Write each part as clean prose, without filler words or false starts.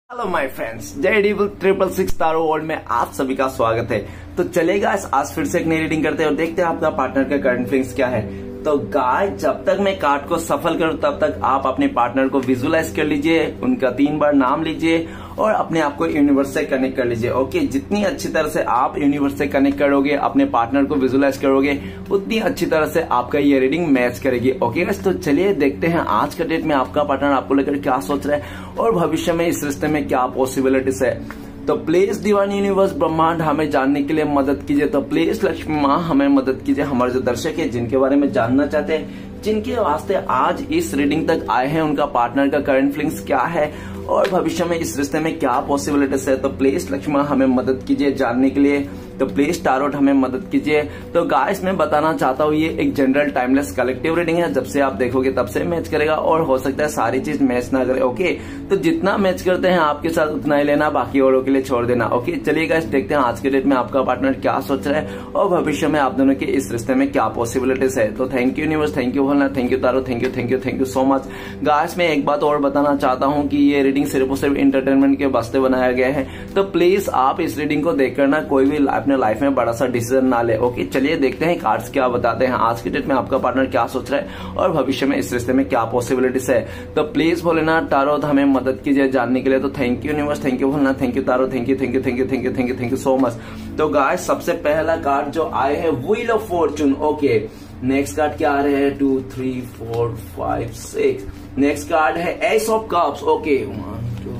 Hello my friends, जय डीबल 666 तारो world में आप सभी का स्वागत है। तो चलेगा आज फिर से एक नई रीडिंग करते हैं और देखते हैं आपका पार्टनर का करंट फीलिंग्स क्या है। तो गाइस, जब तक मैं कार्ड को सफल करूं तब तक आप अपने पार्टनर को विजुअलाइज कर लीजिए, उनका 3 बार नाम लीजिए और अपने आप को यूनिवर्स से कनेक्ट कर लीजिए। ओके, जितनी अच्छी तरह से आप यूनिवर्स से कनेक्ट करोगे, अपने पार्टनर को विजुअलाइज करोगे, उतनी अच्छी तरह से आपका ये रीडिंग मैच करेगी। ओके गाइस, तो चलिए देखते हैं आज के डेट में आपका पार्टनर आपको लेकर क्या सोच रहा है और भविष्य में इस रिश्ते में क्या पॉसिबिलिटीज है। तो प्लीज डिवाइन यूनिवर्स ब्रह्मांड हमें जानने के लिए मदद कीजिए। तो प्लीज लक्ष्मी माँ हमें मदद कीजिए। हमारे जो दर्शक है जिनके बारे में जानना चाहते हैं, जिनके वास्ते आज इस रीडिंग तक आए हैं, उनका पार्टनर का करंट फीलिंग्स क्या है और भविष्य में इस रिश्ते में क्या पॉसिबिलिटीज है, तो प्लीज लक्ष्मी माँ हमें मदद कीजिए जानने के लिए। तो प्लीज टारोट हमें मदद कीजिए। तो गाइस, मैं बताना चाहता हूँ ये एक जनरल टाइमलेस कलेक्टिव रीडिंग है। जब से आप देखोगे तब से मैच करेगा और हो सकता है सारी चीज मैच ना करे। ओके, तो जितना मैच करते हैं आपके साथ उतना ही लेना, बाकी औरों के लिए छोड़ देना। ओके, चलिए गाइस देखते हैं आज के डेट में आपका पार्टनर क्या सोच रहा है और भविष्य में आप दोनों के इस रिश्ते में क्या पॉसिबिलिटीज है। तो thank you universe, thank you Bholanath, thank you tarot, thank you so much. Guys, मैं एक बात और बताना चाहता हूँ कि ये रीडिंग सिर्फ और सिर्फ एंटरटेनमेंट के वास्ते बनाया गया है। तो प्लीज आप इस रीडिंग को देखकर ना कोई भी अपने लाइफ में बड़ा सा डिसीजन ना ले। ओके, चलिए देखते हैं कार्ड्स क्या बताते हैं आज की डेट में आपका पार्टनर क्या सोच रहा है और भविष्य में इस रिश्ते में क्या पॉसिबिलिटीज है। तो प्लीज भोलेनाथ टारो हमें मदद कीजिए जानने के लिए। तो thank you universe, thank you Bholenath, thank you tarot, thank you so much. तो गाइस, सबसे पहला कार्ड जो आए हैं wheel of fortune. Okay, next card क्या आ रहे हैं 2 3 4 5 6। नेक्स्ट कार्ड है ace of cups. Okay, 1 2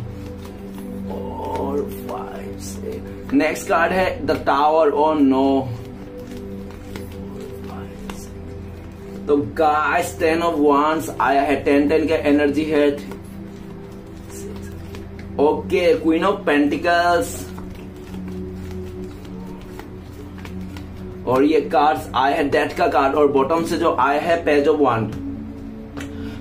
4 5 6। Next card है द टावर। Oh no. तो गाइस, 10 ऑफ wands आया है। 10 का एनर्जी है। ओके, क्वीन ऑफ पेंटिकल्स और ये कार्ड्स आए हैं डेथ का कार्ड और बॉटम से जो आया है पेज ऑफ वांड।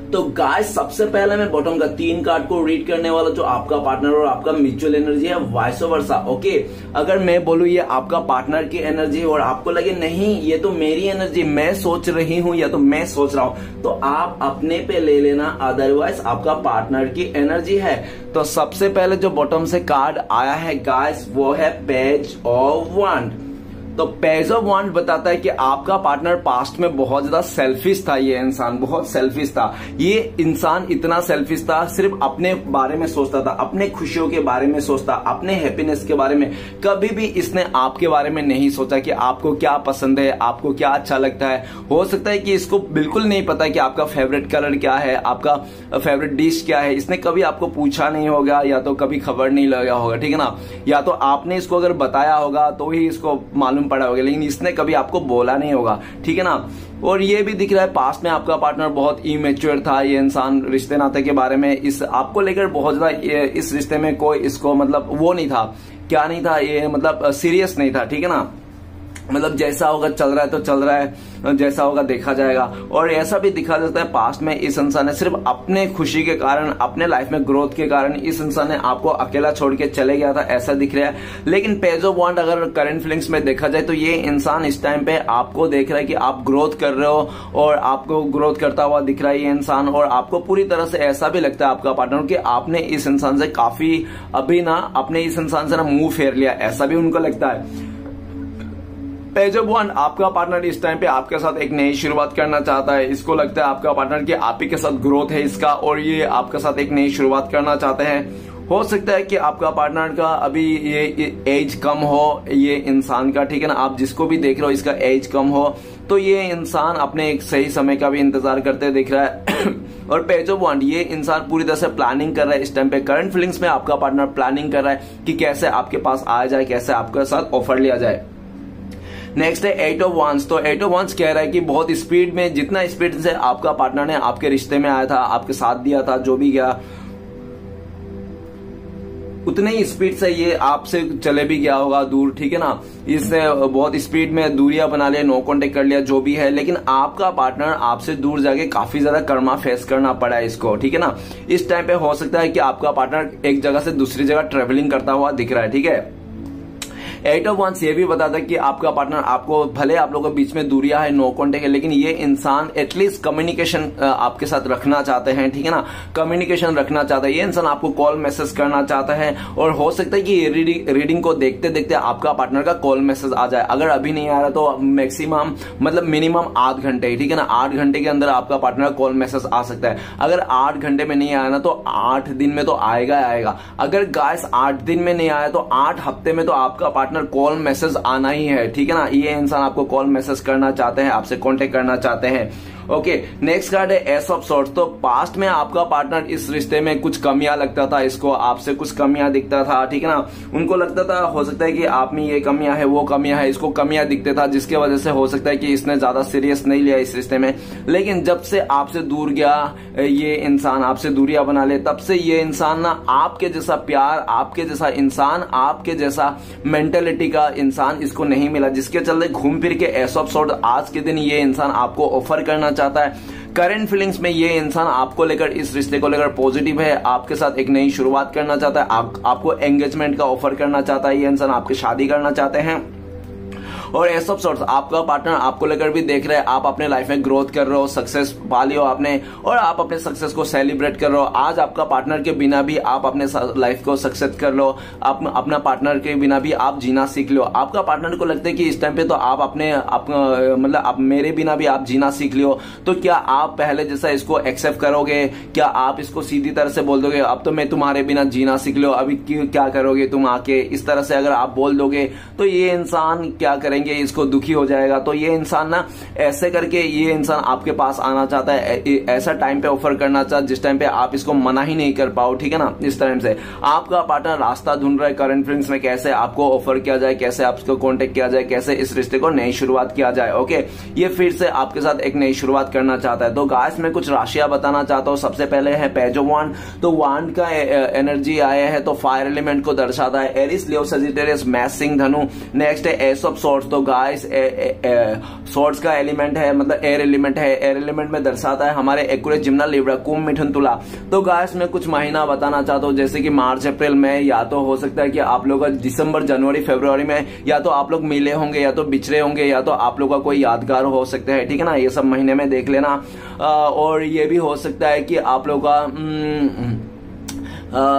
तो गाइस, सबसे पहले मैं बॉटम का 3 कार्ड को रीड करने वाला जो आपका पार्टनर और आपका म्यूचुअल एनर्जी है, वाइस वर्सा। ओके, अगर मैं बोलूं ये आपका पार्टनर की एनर्जी और आपको लगे नहीं ये तो मेरी एनर्जी, मैं सोच रही हूं या तो मैं सोच रहा हूं, तो आप अपने पे ले लेना, अदरवाइज आपका पार्टनर की एनर्जी है। तो सबसे पहले जो बॉटम से कार्ड आया है गाइस वो है पेज ऑफ वांड। तो पेज ऑफ वांड बताता है कि आपका पार्टनर पास्ट में बहुत ज्यादा सेल्फिश था। ये इंसान बहुत सेल्फिश था। ये इंसान इतना सेल्फिश था, सिर्फ अपने बारे में सोचता था, अपने खुशियों के बारे में सोचता, अपने हैप्पीनेस के बारे में। कभी भी इसने आपके बारे में नहीं सोचा कि आपको क्या पसंद है, आपको क्या अच्छा लगता है। हो सकता है कि इसको बिल्कुल नहीं पता कि आपका फेवरेट कलर क्या है, आपका फेवरेट डिश क्या है। इसने कभी आपको पूछा नहीं होगा या तो कभी खबर नहीं लगा होगा, ठीक है ना। या तो आपने इसको अगर बताया होगा तो ही इसको मालूम पड़ा होगा, लेकिन इसने कभी आपको बोला नहीं होगा, ठीक है ना। और ये भी दिख रहा है पास्ट में आपका पार्टनर बहुत इमेच्योर था। ये इंसान रिश्ते नाते के बारे में इस आपको लेकर बहुत ज्यादा इस रिश्ते में कोई इसको मतलब वो नहीं था, क्या नहीं था, ये मतलब सीरियस नहीं था, ठीक है ना। मतलब जैसा होगा चल रहा है तो चल रहा है, जैसा होगा देखा जाएगा। और ऐसा भी दिखा जाता है पास्ट में इस इंसान ने सिर्फ अपने खुशी के कारण, अपने लाइफ में ग्रोथ के कारण इस इंसान ने आपको अकेला छोड़ के चले गया था, ऐसा दिख रहा है। लेकिन पेज ऑफ वांड अगर करंट फीलिंग्स में देखा जाए तो ये इंसान इस टाइम पे आपको देख रहा है कि आप ग्रोथ कर रहे हो और आपको ग्रोथ करता हुआ दिख रहा है ये इंसान। और आपको पूरी तरह से ऐसा भी लगता है आपका पार्टनर कि आपने इस इंसान से काफी अभी ना अपने इस इंसान से ना मुंह फेर लिया, ऐसा भी उनको लगता है। पेज ऑफ वांड, आपका पार्टनर इस टाइम पे आपके साथ एक नई शुरुआत करना चाहता है। इसको लगता है आपका पार्टनर कि आप ही के साथ ग्रोथ है इसका और ये आपके साथ एक नई शुरुआत करना चाहते हैं। हो सकता है कि आपका पार्टनर का अभी ये एज कम हो, ये इंसान का, ठीक है ना। आप जिसको भी देख रहे हो इसका एज कम हो, तो ये इंसान अपने एक सही समय का भी इंतजार करते दिख रहा है। और पेज ऑफ वांड, ये इंसान पूरी तरह से प्लानिंग कर रहा है इस टाइम पे। करंट फीलिंग्स में आपका पार्टनर प्लानिंग कर रहा है कि कैसे आपके पास आया जाए, कैसे आपके साथ ऑफर लिया जाए। नेक्स्ट है 8 ऑफ wands। तो 8 ऑफ wands कह रहा है कि बहुत स्पीड में, जितना स्पीड से आपका पार्टनर ने आपके रिश्ते में आया था, आपके साथ दिया था, जो भी गया, उतने ही स्पीड से ये आपसे चले भी गया होगा दूर, ठीक है ना। इसने बहुत स्पीड में दूरियां बना लिया, नो कांटेक्ट कर लिया, जो भी है। लेकिन आपका पार्टनर आपसे दूर जाके काफी ज्यादा कर्मा फेस करना पड़ा है इसको, ठीक है ना। इस टाइम पे हो सकता है कि आपका पार्टनर एक जगह से दूसरी जगह ट्रेवलिंग करता हुआ दिख रहा है, ठीक है। 8 ऑफ वांड्स ये भी बताता है कि आपका पार्टनर आपको, भले आप लोगों के बीच में दूरियां है, नो कॉन्टेक्ट है, लेकिन ये इंसान एटलीस्ट कम्युनिकेशन आपके साथ रखना चाहते हैं, ठीक है ना, कम्युनिकेशन रखना चाहता है। ये इंसान आपको कॉल मैसेज करना चाहता है और हो सकता है कि रीडिंग को देखते देखते आपका पार्टनर का कॉल मैसेज आ जाए। अगर अभी नहीं आ रहा तो मैक्सिमम मतलब मिनिमम 8 घंटे, ठीक है ना, 8 घंटे के अंदर आपका पार्टनर का कॉल मैसेज आ सकता है। अगर 8 घंटे में नहीं आया ना तो 8 दिन में तो आएगा आएगा। अगर गाइस 8 दिन में नहीं आया तो 8 हफ्ते में तो आपका पार्टनर कॉल मैसेज आना ही है, ठीक है ना। ये इंसान आपको कॉल मैसेज करना चाहते हैं, आपसे कांटेक्ट करना चाहते हैं। ओके, नेक्स्ट कार्ड है एस ऑफ सॉर्ड्स। तो पास्ट में आपका पार्टनर इस रिश्ते में कुछ कमियां लगता था, इसको आपसे कुछ कमियां दिखता था, ठीक है ना, उनको लगता था हो सकता है कि आप में ये कमियां है, वो कमियां है, इसको कमियां दिखते था, जिसके वजह से हो सकता है कि इसने ज्यादा सीरियस नहीं लिया इस रिश्ते में। लेकिन जब से आपसे दूर गया ये इंसान, आपसे दूरियां बना ले, तब से ये इंसान ना आपके जैसा प्यार, आपके जैसा इंसान, आपके जैसा मेंटेलिटी का इंसान इसको नहीं मिला, जिसके चलते घूम फिर के एस ऑफ सॉर्ड आज के दिन ये इंसान आपको ऑफर करना चाहता है। करंट फीलिंग्स में ये इंसान आपको लेकर, इस रिश्ते को लेकर पॉजिटिव है, आपके साथ एक नई शुरुआत करना चाहता है, आपको एंगेजमेंट का ऑफर करना चाहता है, ये इंसान आपकी शादी करना चाहते हैं। और एस ऑफ सॉर्ड्स आपका पार्टनर आपको लेकर भी देख रहे हैं, आप अपने लाइफ में ग्रोथ कर रहे हो, सक्सेस पा लियो आपने और आप अपने सक्सेस को सेलिब्रेट कर रहे हो। आज आपका पार्टनर के बिना भी आप अपने लाइफ को सक्सेस कर लो, आप अपना पार्टनर के बिना भी आप जीना सीख लो। आपका पार्टनर को लगता है कि इस टाइम पे तो आप अपने मतलब आप मेरे बिना भी आप जीना सीख लियो, तो क्या आप पहले जैसा इसको एक्सेप्ट करोगे? क्या आप इसको सीधी तरह से बोल दोगे अब तो मैं तुम्हारे बिना जीना सीख लो, अभी क्या करोगे तुम आके, इस तरह से अगर आप बोल दोगे तो ये इंसान क्या करेंगे, इसको दुखी हो जाएगा। तो ये इंसान ना ऐसे करके ये इंसान आपके पास आना चाहता है, ऐसा टाइम पे ऑफर करना चाहता है जिस टाइम पे आप इसको मना ही नहीं कर पाओ, ठीक है ना। इस टाइम से आपका पार्टनर रास्ता ढूंढ रहा है करंट फीलिंग्स में, कैसे आपको ऑफर किया जाए, कैसे आपको कांटेक्ट किया जाए, कैसे इस रिश्ते को नई शुरुआत किया जाए। ओके, ये फिर से आपके साथ एक नई शुरुआत करना चाहता है। तो गाइस मैं कुछ राशियां बताना चाहता हूं। सबसे पहले है पेज ऑफ वांड। तो वांड का एनर्जी आया है तो फायर एलिमेंट को दर्शाता है, एरिस, लियो, सजिटेरियस, मैच, सिंह, धनु। नेक्स्ट है एस ऑफ सॉर्ड्स। तो गाइस सॉर्ड्स का एलिमेंट है, मतलब एयर एलिमेंट है, एयर एलिमेंट में दर्शाता है हमारे एक्यूरेट, जिम्ना, लिब्रा, कुंभ, मिथुन, तुला। तो गाइस मैं कुछ महीना बताना चाहता हूँ, जैसे कि मार्च अप्रैल में, या तो हो सकता है कि आप लोग दिसंबर, जनवरी, फरवरी में या तो आप लोग मिले होंगे, या तो बिछड़े होंगे, या तो आप लोग का कोई यादगार हो सकता है, ठीक है ना। ये सब महीने में देख लेना। और ये भी हो सकता है कि आप लोग का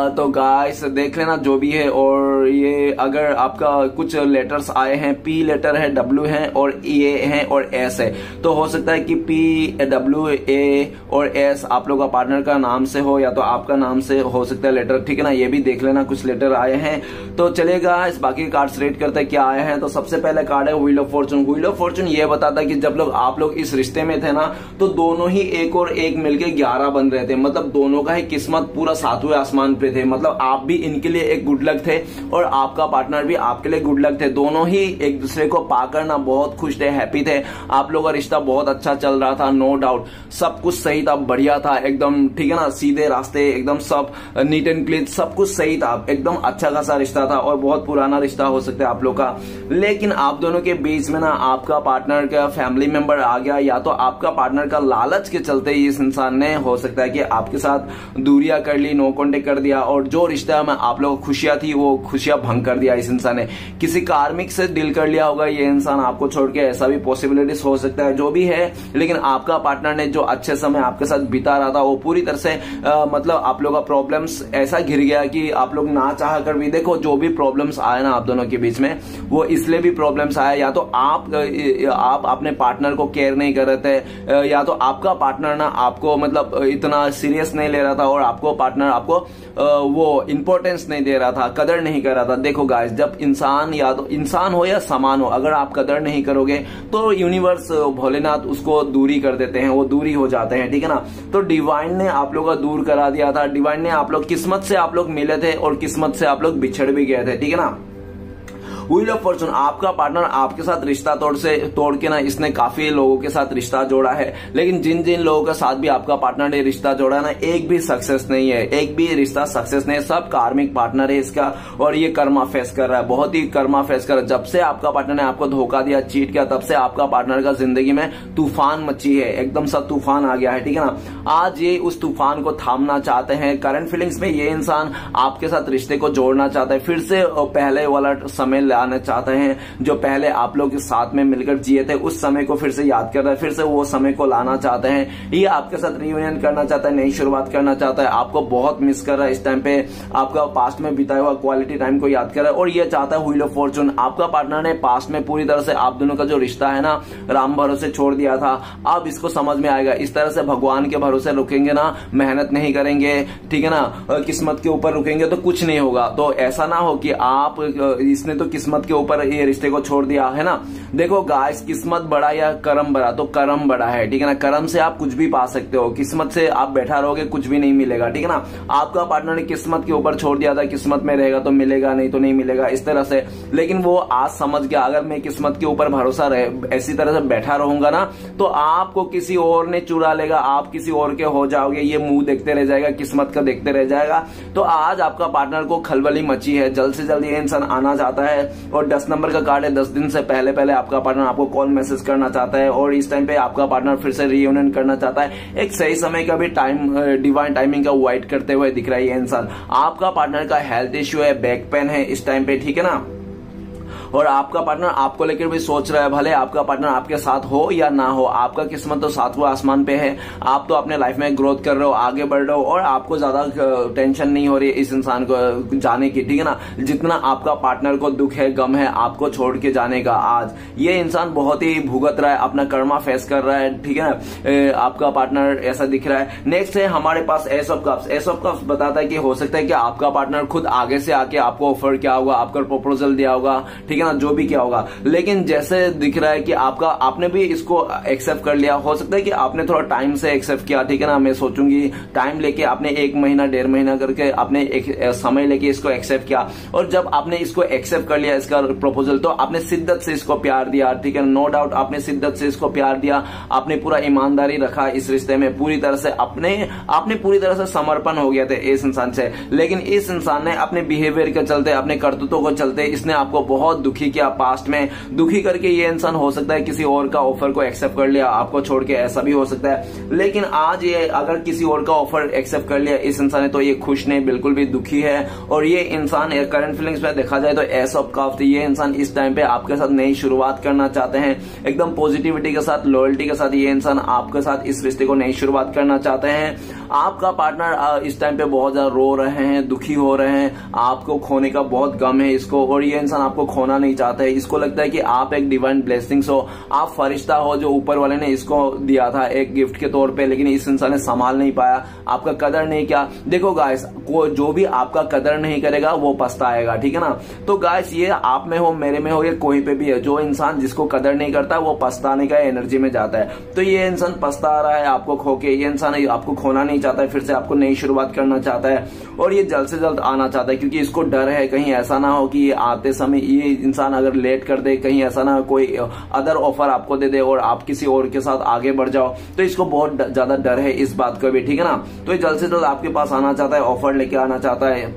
तो गाइस देख लेना जो भी है। और ये अगर आपका कुछ लेटर्स आए हैं, पी लेटर है, डब्ल्यू है और ए है और एस है, तो हो सकता है कि पी, डब्ल्यू, ए और एस आप लोग का पार्टनर का नाम से हो या तो आपका नाम से हो सकता है लेटर, ठीक है ना। ये भी देख लेना, कुछ लेटर आए हैं। तो चलेगा इस बाकी कार्ड्स रेड करते हैं क्या आए हैं। तो सबसे पहले कार्ड है wheel of Fortune. Wheel of Fortune ये बताता है कि जब लोग आप लोग इस रिश्ते में थे ना, तो दोनों ही एक और एक मिलके 11 बन रहे थे, मतलब दोनों का ही किस्मत पूरा सातवें आसमान पे थे। मतलब आप भी इनके लिए एक गुड लक थे और आपका पार्टनर भी आपके लिए गुड लक थे। दोनों ही एक दूसरे को पाकर ना बहुत खुश थे, हैप्पी थे। आप लोगों का रिश्ता बहुत अच्छा चल रहा था, नो डाउट, सब कुछ सही था, बढ़िया था एकदम, ठीक है ना, सीधे रास्ते एकदम, सब नीट एंड क्लीन, सब कुछ सही था, एकदम अच्छा खासा रिश्ता था और बहुत पुराना रिश्ता हो सकता है आप लोग का। लेकिन आप दोनों के बीच में ना आपका पार्टनर का फैमिली मेंबर आ गया, या तो आपका पार्टनर का लालच के चलते इस इंसान ने हो सकता है कि आपके साथ दूरियां कर ली, नो कॉन्टेक्ट कर दिया, और जो रिश्ता में आप लोग खुशियां थी वो खुशियां भंग कर दिया इस इंसान ने। किसी कार्मिक से डील कर लिया होगा ये इंसान आपको छोड़ के, ऐसा भी पॉसिबिलिटीज हो सकता है, जो भी है। लेकिन आपका पार्टनर ने जो अच्छे समय आपके साथ बिता रहा था वो पूरी तरह से मतलब आप लोग का प्रॉब्लम्स ऐसा घिर गया कि आप लोग ना चाह कर भी, देखो जो भी प्रॉब्लम्स आए ना आप दोनों के बीच में, वो इसलिए भी प्रॉब्लम्स आया, या तो आप अपने पार्टनर को केयर नहीं कर रहे थे, या तो आपका पार्टनर ना आपको मतलब इतना सीरियस नहीं ले रहा था, और आपको पार्टनर आपको वो इंपॉर्टेंस नहीं दे रहा था, कदर नहीं कर रहा था। देखो गाइस, जब इंसान, या तो इंसान हो या सामान हो, अगर आप कदर नहीं करोगे तो यूनिवर्स, भोलेनाथ उसको दूरी कर देते हैं, वो दूरी हो जाते हैं, ठीक है ना। तो डिवाइन ने आप लोग का दूर करा दिया था। डिवाइन ने आप लोग, किस्मत से आप लोग मिले थे और किस्मत से आप लोग बिछड़ भी गए थे, ठीक है ना। व्हील ऑफ फॉर्चून, आपका पार्टनर आपके साथ रिश्ता तोड़ के ना इसने काफी लोगों के साथ रिश्ता जोड़ा है, लेकिन जिन जिन लोगों के साथ भी आपका पार्टनर ने रिश्ता जोड़ा ना, एक भी सक्सेस नहीं है, एक भी रिश्ता सक्सेस नहीं है, सब कार्मिक पार्टनर है इसका, और ये कर्मा फेस कर रहा है, बहुत ही कर्मा फेस कर रहा है। जब से आपका पार्टनर ने आपको धोखा दिया, चीट किया, तब से आपका पार्टनर का जिंदगी में तूफान मची है, एकदम सा तूफान आ गया है, ठीक है ना। आज ये उस तूफान को थामना चाहते हैं। करंट फीलिंग्स में ये इंसान आपके साथ रिश्ते को जोड़ना चाहता है, फिर से पहले वाला समय आना चाहते हैं, जो पहले आप लोग साथ में मिलकर जिए थे उस समय को फिर से याद कर रहे हैं, फिर से वो समय को लाना चाहते हैं, ये आपके साथ रियूनियन करना चाहता है, नई शुरुआत करना चाहता है, आपको बहुत मिस कर रहा है, इस टाइम पे आपका पास्ट में बिताया हुआ क्वालिटी टाइम को याद कर रहा है और ये चाहता है व्हील ऑफ फॉर्चून। आपका पार्टनर ने पास्ट में पूरी तरह से आप दोनों का जो रिश्ता है ना राम भरोसे छोड़ दिया था, अब इसको समझ में आएगा। इस तरह से भगवान के भरोसे रुकेंगे ना, मेहनत नहीं करेंगे, ठीक है ना, किस्मत के ऊपर रुकेंगे तो कुछ नहीं होगा। तो ऐसा ना हो कि आप इसने तो किस्मत के ऊपर ये रिश्ते को छोड़ दिया है ना। देखो गाइस, किस्मत बड़ा या कर्म बड़ा, तो कर्म बड़ा है, ठीक है ना। कर्म से आप कुछ भी पा सकते हो, किस्मत से आप बैठा रहोगे कुछ भी नहीं मिलेगा, ठीक है ना। आपका पार्टनर ने किस्मत के ऊपर छोड़ दिया था, किस्मत में रहेगा तो मिलेगा, नहीं तो नहीं मिलेगा, इस तरह से। लेकिन वो आज समझ गया अगर मैं किस्मत के ऊपर भरोसा रहे ऐसी तरह से बैठा रहूंगा ना तो आपको किसी और ने चुरा लेगा, आप किसी और के हो जाओगे, ये मुंह देखते रह जाएगा, किस्मत का देखते रह जाएगा। तो आज आपका पार्टनर को खलबली मची है, जल्द से जल्द ये इंसान आना चाहता है और 10 नंबर का कार्ड है। 10 दिन से पहले पहले आपका पार्टनर आपको कॉल मैसेज करना चाहता है और इस टाइम पे आपका पार्टनर फिर से रियूनियन करना चाहता है। एक सही समय का भी डिवाइन टाइमिंग का वेट करते हुए दिख रहा है ये इंसान। आपका पार्टनर का हेल्थ इश्यू है, बैक पेन है इस टाइम पे, ठीक है ना। और आपका पार्टनर आपको लेकर भी सोच रहा है, भले आपका पार्टनर आपके साथ हो या ना हो, आपका किस्मत तो सातवां आसमान पे है। आप तो अपने लाइफ में ग्रोथ कर रहे हो, आगे बढ़ रहे हो और आपको ज्यादा टेंशन नहीं हो रही है इस इंसान को जाने की, ठीक है ना। जितना आपका पार्टनर को दुख है, गम है आपको छोड़ के जाने का, आज ये इंसान बहुत ही भुगत रहा है, अपना कर्मा फेस कर रहा है, ठीक है ना। आपका पार्टनर ऐसा दिख रहा है। नेक्स्ट है हमारे पास ace of cups. Ace of cups बताता है कि हो सकता है कि आपका पार्टनर खुद आगे से आके आपको ऑफर किया होगा, आपका प्रपोजल दिया होगा, ठीक है ना, जो भी क्या होगा। लेकिन जैसे दिख रहा है कि आपने भी इसको एक्सेप्ट कर लिया। हो सकता है कि आपने थोड़ा टाइम से एक्सेप्ट किया, ठीक है ना। मैं सोचूंगी टाइम लेके आपने 1 महीना 1.5 महीना करके आपने एक समय लेके इसको एक्सेप्ट किया और जब आपने इसको एक्सेप्ट कर लिया इसका प्रपोजल, तो आपने शिद्दत से इसको प्यार दिया, ठीक है। नो डाउट आपने शिद्दत से इसको प्यार दिया, आपने पूरा ईमानदारी रखा इस रिश्ते में, पूरी तरह से आपने पूरी तरह से समर्पण हो गया थे इस इंसान से। लेकिन इस इंसान ने अपने बिहेवियर के चलते, अपने करतूतों को चलते इसने आपको बहुत दुखी किया, पास्ट में दुखी करके ये इंसान हो सकता है किसी और का ऑफर को एक्सेप्ट कर लिया आपको छोड़ के, ऐसा भी हो सकता है। लेकिन आज ये अगर किसी और का ऑफर एक्सेप्ट कर लिया इस इंसान ने तो ये खुश नहीं, बिल्कुल भी दुखी है। और ये इंसान करंट फीलिंग्स में देखा जाए तो एस ऑफ कप्स, ये इंसान इस टाइम पे आपके साथ नई शुरुआत करना चाहते हैं, एकदम पॉजिटिविटी के साथ, लॉयल्टी के साथ ये इंसान आपके साथ इस रिश्ते को नई शुरुआत करना चाहते हैं। आपका पार्टनर इस टाइम पे बहुत ज्यादा रो रहे हैं, दुखी हो रहे हैं, आपको खोने का बहुत गम है इसको और ये इंसान आपको खोना नहीं चाहता है। इसको लगता है कि आप एक डिवाइन ब्लेसिंग्स हो, आप फरिश्ता हो जो ऊपर वाले ने इसको दिया था एक गिफ्ट के तौर पे, लेकिन इस इंसान ने संभाल नहीं पाया, आपका कदर नहीं किया। देखो गाइस, जो भी आपका कदर नहीं करेगा वो पछताएगा, ठीक है ना। तो गाइस, ये आप में हो, मेरे में हो, ये कोई पे भी है, जो इंसान जिसको कदर नहीं करता वो पछताने का एनर्जी में जाता है। तो ये इंसान पछता रहा है आपको खो के, ये इंसान आपको खोना नहीं चाहता है, फिर से आपको नई शुरुआत करना चाहता है और ये जल्द से जल्द आना चाहता है क्योंकि इसको डर है कहीं ऐसा ना हो कि ये आते समय ये इंसान अगर लेट कर दे, कहीं ऐसा ना कोई अदर ऑफर आपको दे दे और आप किसी और के साथ आगे बढ़ जाओ। तो इसको बहुत ज्यादा डर है इस बात का भी, ठीक है ना। तो ये जल्द से जल्द आपके पास आना चाहता है, ऑफर लेके आना चाहता है,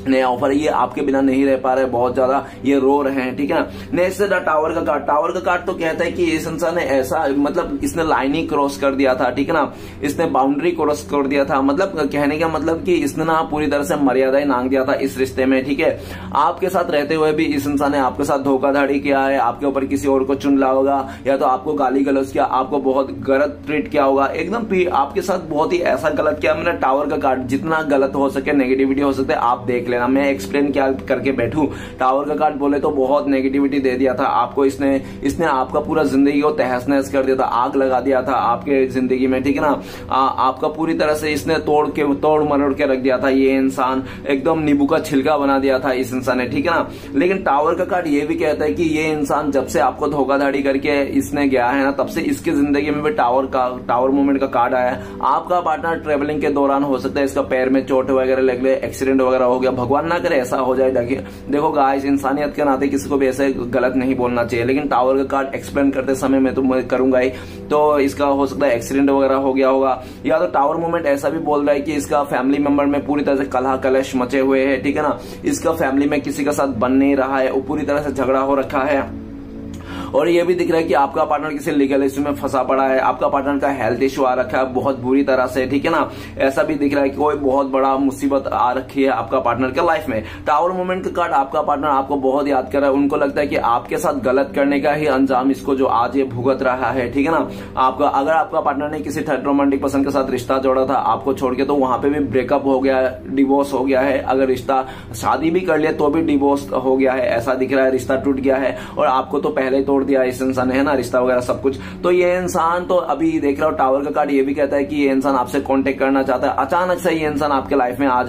नया ऑफर। ये आपके बिना नहीं रह पा रहे, बहुत ज्यादा ये रो रहे हैं, ठीक है ना। नेक्स्ट टावर का कार्ड। टावर का कार्ड तो कहता है कि इस इंसान ने ऐसा, मतलब इसने लाइन ही क्रॉस कर दिया था, ठीक है ना, इसने बाउंड्री क्रॉस कर दिया था। मतलब कहने का मतलब कि इसने ना पूरी तरह से मर्यादाएं नांग दिया था इस रिश्ते में, ठीक है। आपके साथ रहते हुए भी इस इंसान ने आपके साथ धोखाधड़ी किया है, आपके ऊपर किसी और को चुन लिया होगा या तो आपको गाली गलौज किया, आपको बहुत गलत ट्रीट किया होगा, एकदम आपके साथ बहुत ही ऐसा गलत किया। मैंने टावर का कार्ड, जितना गलत हो सके, नेगेटिविटी हो सकते आप देख लेना, मैं एक्सप्लेन क्या करके बैठूं। टावर का कार्ड बोले तो बहुत नेगेटिविटी दे दिया था आपको इसने आपका पूरा जिंदगी को तहस नहस कर दिया था, आग लगा दिया था आपके जिंदगी में, ठीक है ना। आपका पूरी तरह से इसने तोड़ मरोड़ के रख दिया था, ये इंसान एकदम नींबू का छिलका बना दिया था इस इंसान ने, ठीक है ना। लेकिन टावर का कार्ड ये भी कहता है कि ये इंसान जब से आपको धोखाधड़ी करके इसने गया है ना, तब से इसकी जिंदगी में भी टावर मूवमेंट का कार्ड आया है। आपका पार्टनर ट्रेवलिंग के दौरान हो सकता है इसका पैर में चोट वगैरह लग गए, एक्सीडेंट वगैरह हो गया, भगवान ना करे ऐसा हो जाए। देखो गाइस, इंसानियत के नाते किसी को भी ऐसे गलत नहीं बोलना चाहिए, लेकिन टावर का कार्ड एक्सप्लेन करते समय मैं तो करूंगा ही, तो इसका हो सकता है एक्सीडेंट वगैरह हो गया होगा, या तो टावर मूवमेंट ऐसा भी बोल रहा है कि इसका फैमिली मेंबर में पूरी तरह से कलह कलेश मचे हुए हैं, ठीक है ना। इसका फैमिली में किसी का साथ बन नहीं रहा है, वो पूरी तरह से झगड़ा हो रखा है और ये भी दिख रहा है कि आपका पार्टनर किसी लीगल इश्यू में फंसा पड़ा है, आपका पार्टनर का हेल्थ इश्यू आ रखा है बहुत बुरी तरह से, ठीक है ना। ऐसा भी दिख रहा है कि कोई बहुत बड़ा मुसीबत आ रखी है आपका पार्टनर के लाइफ में। टावर मूवमेंट का कार्ड, आपका पार्टनर आपको बहुत याद कर रहा है, उनको लगता है कि आपके साथ गलत करने का ही अंजाम इसको जो आज ये भुगत रहा है, ठीक है ना। आपका अगर आपका पार्टनर ने किसी थर्ड रोमांटिक पर्सन के साथ रिश्ता जोड़ा था आपको छोड़ के, तो वहां पे भी ब्रेकअप हो गया है, डिवोर्स हो गया है। अगर रिश्ता शादी भी कर लिया तो भी डिवोर्स हो गया है, ऐसा दिख रहा है, रिश्ता टूट गया है और आपको तो पहले ही तोड़ दिया इस इंसान ने, है ना, रिश्ता वगैरह सब कुछ। तो ये इंसान तो अभी देख रहा हो टावर का कार्ड ये भी कहता है कि ये इंसान आपसे कांटेक्ट करना चाहता है। अचानक से ये इंसान आपके लाइफ में आ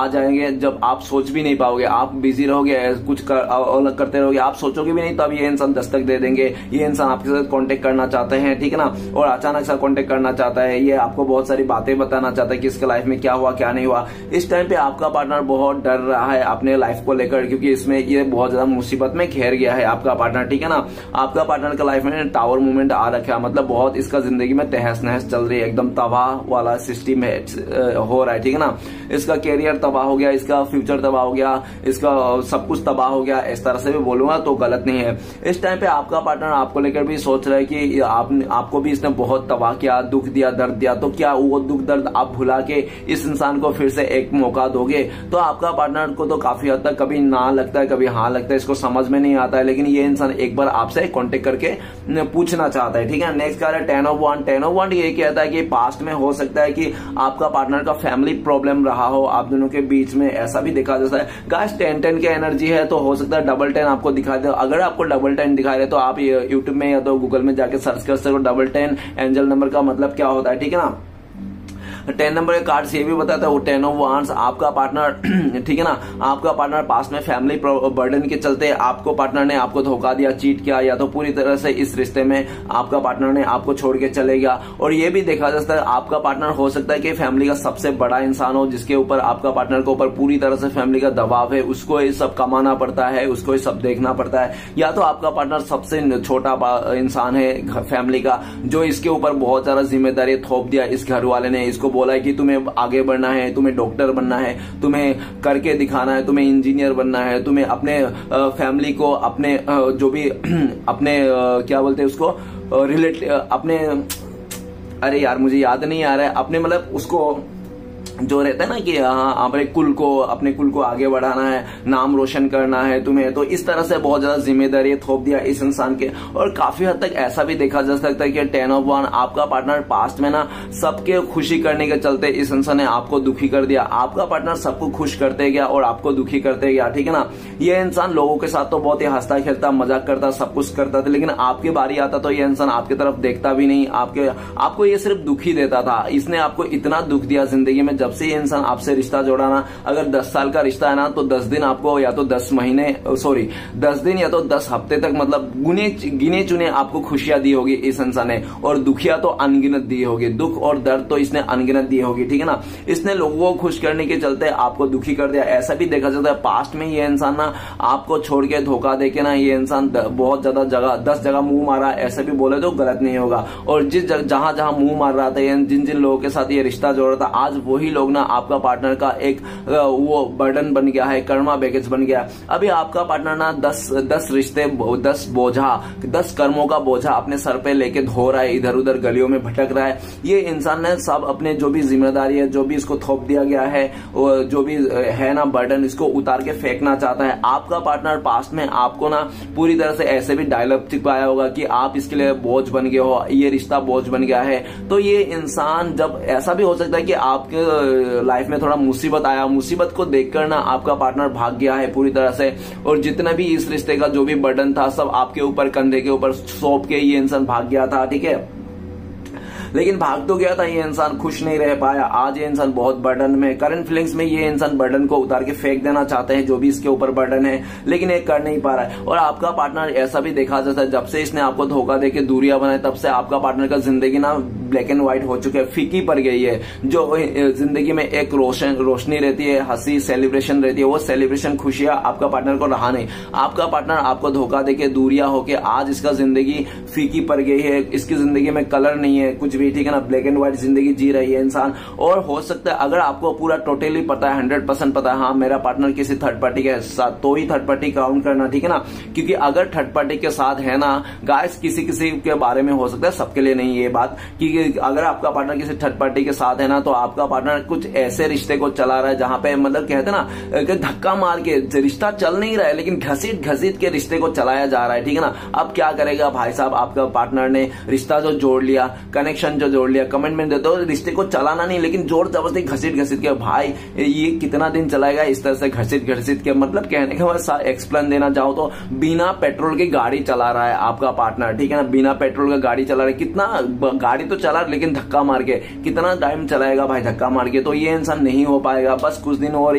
जाएंगे जब आप सोच भी नहीं पाओगे, आप बिजी रहोगे, कुछ करते रहोगे, आप सोचोगे भी नहीं, तब ये इंसान दस्तक दे देंगे। ये इंसान आपके साथ कांटेक्ट करना चाहते हैं, ठीक है ना, और अचानक से कांटेक्ट करना चाहता है। ये आपको बहुत सारी बातें बताना चाहता है कि इसके लाइफ में क्या हुआ क्या नहीं हुआ। इस टाइम पे आपका पार्टनर बहुत डर रहा है अपने लाइफ को लेकर, क्योंकि इसमें ये बहुत ज्यादा मुसीबत में घेर गया है आपका पार्टनर, ठीक है ना। आपका पार्टनर का लाइफ में टावर मूवमेंट आ रखा है, मतलब बहुत इसका जिंदगी में तहस नहस चल रही है, एकदम तबाह वाला सिस्टम हो रहा है, ठीक है ना। इसका कैरियर तबाह हो गया, इसका फ्यूचर तबाह हो गया, इसका सब कुछ तबाह हो गया, इस तरह से भी बोलूंगा तो गलत नहीं है। इस टाइम पे आपका पार्टनर आपको लेकर भी सोच रहा है कि आपको भी इसने बहुत तबाह किया, दुख दिया, दर्द दिया, तो क्या वो दुख दर्द आप भुला के इस इंसान को फिर से एक मौका दोगे? तो आपका पार्टनर को तो काफी हद तक कभी ना लगता है, कभी हाँ लगता है, इसको समझ में नहीं आता है, लेकिन ये इंसान एक बार आपसे कांटेक्ट करके पूछना चाहता है, ठीक है। नेक्स्ट कार्ड है 10 ऑफ वांड। 10 ऑफ वांड ये कहता है कि पास्ट में हो सकता है कि आपका पार्टनर का फैमिली प्रॉब्लम रहा हो आप दोनों के बीच में, ऐसा भी देखा जाता है। गाइस 10-10 की एनर्जी है, तो हो सकता है डबल 10 आपको दिखाई दे। अगर आपको डबल 10 दिखाई दे तो आप यूट्यूब में या तो गूगल में जाके सर्च कर सकते हो डबल 10 एंजल नंबर का मतलब क्या होता है, ठीक है ना। 10 नंबर के कार्ड ये भी बताता है वो 10 ऑफ वांड्स, आपका पार्टनर, ठीक है ना, आपका पार्टनर पास में फैमिली बर्डन के चलते आपको पार्टनर ने आपको धोखा दिया, चीट किया, या तो पूरी तरह से इस रिश्ते में आपका पार्टनर ने आपको छोड़ के चले गया। और ये भी देखा जा सकता है आपका पार्टनर हो सकता है कि फैमिली का सबसे बड़ा इंसान हो, जिसके ऊपर आपका पार्टनर के ऊपर पूरी तरह से फैमिली का दबाव है, उसको ये सब कमाना पड़ता है, उसको ये सब देखना पड़ता है। या तो आपका पार्टनर सबसे छोटा इंसान है फैमिली का, जो इसके ऊपर बहुत ज्यादा जिम्मेदारी थोप दिया इस घर वाले ने, इसको बोला है कि तुम्हें आगे बढ़ना है, तुम्हें डॉक्टर बनना है, तुम्हें करके दिखाना है, तुम्हें इंजीनियर बनना है, तुम्हें अपने फैमिली को, अपने जो भी अपने क्या बोलते हैं उसको अपने, अरे यार मुझे याद नहीं आ रहा है, अपने मतलब उसको जो रहता है ना कि हाँ अपने कुल को आगे बढ़ाना है, नाम रोशन करना है तुम्हें, तो इस तरह से बहुत ज्यादा जिम्मेदारी थोप दिया इस इंसान के। और काफी हद तक ऐसा भी देखा जा सकता है कि 10 ऑफ वांड, आपका पार्टनर पास्ट में ना सबके खुशी करने के चलते इस इंसान ने आपको दुखी कर दिया। आपका पार्टनर सबको खुश करते गया और आपको दुखी करते गया, ठीक है ना। ये इंसान लोगों के साथ तो बहुत ही हंसता खेलता, मजाक करता, सब कुछ करता था, लेकिन आपकी बारी आता तो ये इंसान आपकी तरफ देखता भी नहीं, आपको ये सिर्फ दुखी देता था। इसने आपको इतना दुख दिया जिंदगी में, जब से ये इंसान आपसे रिश्ता जोड़ा ना, अगर 10 साल का रिश्ता है ना तो 10 दिन आपको, या तो 10 दिन या तो 10 हफ्ते तक, मतलब गिने चुने आपको खुशियां दी होगी इस इंसान ने, और दुखिया तो अनगिनत दी होगी, दुख और दर्द तो इसने अनगिनत दी होगी, ठीक है ना। इसने लोगों को खुश करने के चलते आपको दुखी कर दिया। ऐसा भी देखा जाता है पास्ट में ये इंसान ना आपको छोड़ के धोखा देके ना, ये इंसान बहुत ज्यादा जगह 10 जगह मुंह मारा, ऐसा भी बोले तो गलत नहीं होगा। और जहां जहां मुंह मार रहा था, जिन जिन लोगों के साथ ये रिश्ता जोड़ रहा था, आज वही लोग ना आपका पार्टनर का एक वो बर्डन बन गया है, कर्मा बैगेज बन गया। अभी आपका पार्टनर ना 10 रिश्ते, 10 कर्मों का बोझा अपने सर पे लेके धो रहा है, इधर उधर गलियों में भटक रहा है। ये इंसान ने सब अपने जो भी जिम्मेदारी है, जो भी इसको थोप दिया गया है, जो भी है ना बर्डन, इसको उतार के फेंकना चाहता है। आपका पार्टनर पास्ट में आपको ना पूरी तरह से ऐसे भी डायलॉग चिपकाया होगा कि आप इसके लिए बोझ बन गए हो, ये रिश्ता बोझ बन गया है। तो ये इंसान, जब ऐसा भी हो सकता है कि आपके लाइफ में थोड़ा मुसीबत आया, मुसीबत को देखकर ना आपका पार्टनर भाग गया है पूरी तरह से, और जितना भी इस रिश्ते का जो भी बर्डन था सब आपके ऊपर, कंधे के ऊपर सौंप के ये इंसान भाग गया था, ठीक है। लेकिन भाग तो गया था, ये इंसान खुश नहीं रह पाया। आज ये इंसान बहुत बर्डन में, करंट फीलिंग्स में ये इंसान बर्डन को उतार के फेंक देना चाहते हैं, जो भी इसके ऊपर बर्डन है, लेकिन ये कर नहीं पा रहा है। और आपका पार्टनर, ऐसा भी देखा जाता है, जब से इसने आपको धोखा देके दूरियां बनाई, तब से आपका पार्टनर का जिंदगी ना ब्लैक एंड व्हाइट हो चुके हैं, फीकी पड़ गई है। जो जिंदगी में एक रोशनी रहती है, हंसी सेलिब्रेशन रहती है, वो सेलिब्रेशन खुशियां आपका पार्टनर को रहा नहीं। आपका पार्टनर आपको धोखा देके दूरियां होके आज इसका जिंदगी फीकी पड़ गई है, इसकी जिंदगी में कलर नहीं है कुछ भी, ठीक है ना, ब्लैक एंड व्हाइट जिंदगी जी रही है इंसान। और हो सकता है अगर आपको पूरा टोटली पता है, 100% पता है हाँ मेरा पार्टनर किसी थर्ड पार्टी के साथ, तो ही थर्ड पार्टी काउंट करना, ठीक है ना। क्योंकि अगर थर्ड पार्टी के साथ है ना गाइस, किसी किसी के बारे में हो सकता है, सबके लिए नहीं ये बात, कि अगर आपका पार्टनर किसी थर्ड पार्टी के साथ है ना, तो आपका पार्टनर कुछ ऐसे रिश्ते को चला रहा है जहां पे मतलब कहते हैं ना धक्का मार के रिश्ता चल नहीं रहा है, लेकिन घसीट घसीट के रिश्ते को चलाया जा रहा है, ठीक है ना। अब क्या करेगा भाई साहब, आपका पार्टनर ने रिश्ता जो जोड़ लिया, कनेक्शन जो जोड़ लिया, कमिटमेंट देते हो, रिश्ते को चलाना नहीं लेकिन जोर जबरदस्ती घसीट घसीट के, भाई ये कितना दिन चलाएगा इस तरह से घसीट घसीट के। मतलब कहने का मैं एक्सप्लेन देना चाहूं तो बिना पेट्रोल की गाड़ी चला रहा है आपका पार्टनर, ठीक है ना, बिना पेट्रोल का गाड़ी चला रहा है। कितना गाड़ी तो चला लेकिन धक्का मार के, कितना टाइम चलाएगा भाई धक्का मार के, तो ये इंसान नहीं हो पाएगा। बस कुछ दिन और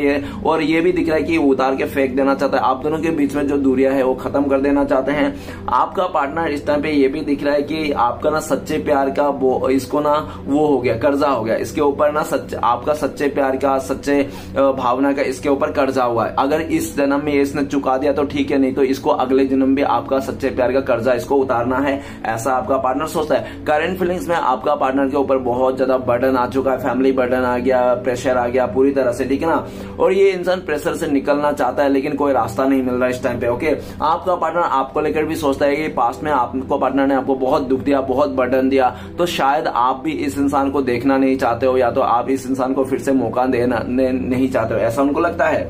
ये भी दिख रहा है कि उतार के फेंक देना चाहता है, आप दोनों के बीच में जो दूरियां है वो खत्म कर देना चाहते हैं। आपका पार्टनर इस टाइम पे ये भी दिख रहा है कि आपका ना सच्चे प्यार का इसको ना वो हो गया, कर्जा हो गया इसके ऊपर ना, आपका सच्चे प्यार का, सच्चे भावना का इसके ऊपर कर्जा हुआ है। अगर इस जन्म में इसने चुका दिया तो ठीक है, नहीं तो इसको अगले जन्म भी आपका सच्चे प्यार का कर्जा इसको उतारना है, ऐसा आपका पार्टनर सोचता है। करंट फीलिंग्स में आपका पार्टनर के ऊपर बहुत ज्यादा बर्डन आ चुका है, फैमिली बर्डन आ गया, प्रेशर आ गया पूरी तरह से, ठीक है ना। और ये इंसान प्रेशर से निकलना चाहता है लेकिन कोई रास्ता नहीं मिल रहा है इस टाइम पे, ओके। आपका पार्टनर आपको लेकर भी सोचता है कि पास्ट में आपको पार्टनर ने आपको बहुत दुख दिया, बहुत बर्डन दिया, तो शायद आप भी इस इंसान को देखना नहीं चाहते हो, या तो आप इस इंसान को फिर से मौका देना नहीं चाहते हो, ऐसा उनको लगता है।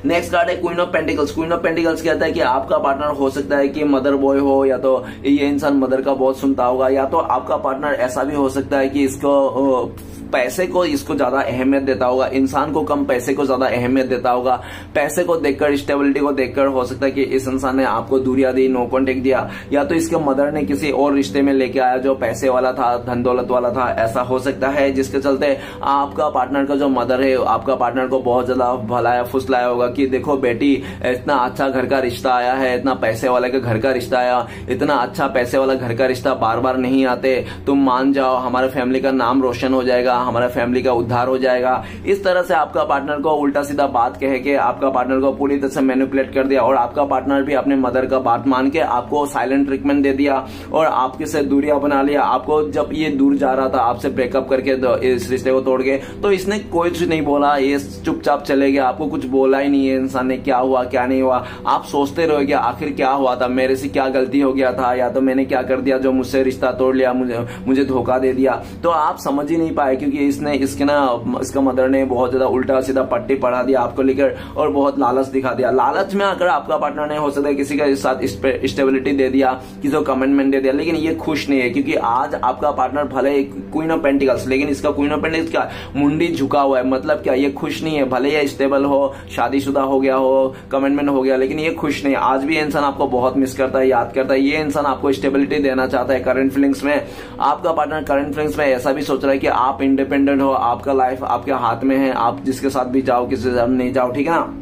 नेक्स्ट कार्ड है queen of pentacles. Queen of pentacles कहता है कि आपका पार्टनर हो सकता है कि मदर बॉय हो, या तो ये इंसान मदर का बहुत सुनता होगा, या तो आपका पार्टनर ऐसा भी हो सकता है कि इसको पैसे को इसको ज्यादा अहमियत देता होगा, इंसान को कम पैसे को ज्यादा अहमियत देता होगा। पैसे को देखकर, स्टेबिलिटी को देखकर हो सकता है कि इस इंसान ने आपको दूरियां दी, नो कॉन्टेक्ट दिया, या तो इसके मदर ने किसी और रिश्ते में लेके आया जो पैसे वाला था, धन दौलत वाला था, ऐसा हो सकता है, जिसके चलते आपका पार्टनर का जो मदर है आपका पार्टनर को बहुत ज्यादा भलाया फुसलाया होगा कि देखो बेटी इतना अच्छा घर का रिश्ता आया है, इतना पैसे वाले का घर का रिश्ता आया, इतना अच्छा पैसे वाला घर का रिश्ता बार बार नहीं आते, तुम मान जाओ, हमारे फैमिली का नाम रोशन हो जाएगा, हमारा फैमिली का उद्धार हो जाएगा। इस तरह से आपका पार्टनर को उल्टा सीधा बात कह के आपका पार्टनर को पूरी तरह से मैनिपुलेट कर दिया, और आपका पार्टनर भी अपने मदर का बात मान के आपको साइलेंट ट्रीटमेंट दे दिया और आपके से दूरियां बना लिया। आपको जब ये दूर जा रहा था आपसे ब्रेकअप करके इस रिश्ते को तोड़ के, तो इसने कुछ नहीं बोला, ये चुपचाप चले गया, आपको कुछ बोला ही नहीं है इंसान ने, क्या हुआ क्या नहीं हुआ। आप सोचते रहोगे आखिर क्या हुआ था, मेरे से क्या गलती हो गया था, या तो मैंने क्या कर दिया जो मुझसे रिश्ता तोड़ लिया, मुझे धोखा दे दिया। तो आप समझ ही नहीं पाए क्योंकि इसका मदर ने बहुत ज्यादा उल्टा सीधा पट्टी पढ़ा दिया आपको लेकर और बहुत लालच दिखा दिया। लालच में अगर आपका पार्टनर ने हो सकता है किसी के साथ स्टेबिलिटी दे दिया, किसी को कमिटमेंट दे दिया, लेकिन ये खुश नहीं है क्योंकि आज आपका पार्टनर भले क्वीन ऑफ पेंटिकल्स, लेकिन इसका क्वीन ऑफ पेंटिकल्स क्या मुंडी झुका हुआ है, मतलब क्या ये खुश नहीं है। भले ये स्टेबल हो, शादीशुदा हो गया हो, कमिटमेंट हो गया, लेकिन ये खुश नहीं है। आज भी ये इंसान आपको बहुत मिस करता है, याद करता है। ये इंसान आपको स्टेबिलिटी देना चाहता है करंट फीलिंग्स में। आपका पार्टनर करंट फीलिंग्स में ऐसा भी सोच रहा है कि आप इंडिपेंडेंट हो, आपका लाइफ आपके हाथ में है, आप जिसके साथ भी जाओ, किसी के साथ नहीं जाओ, ठीक है ना।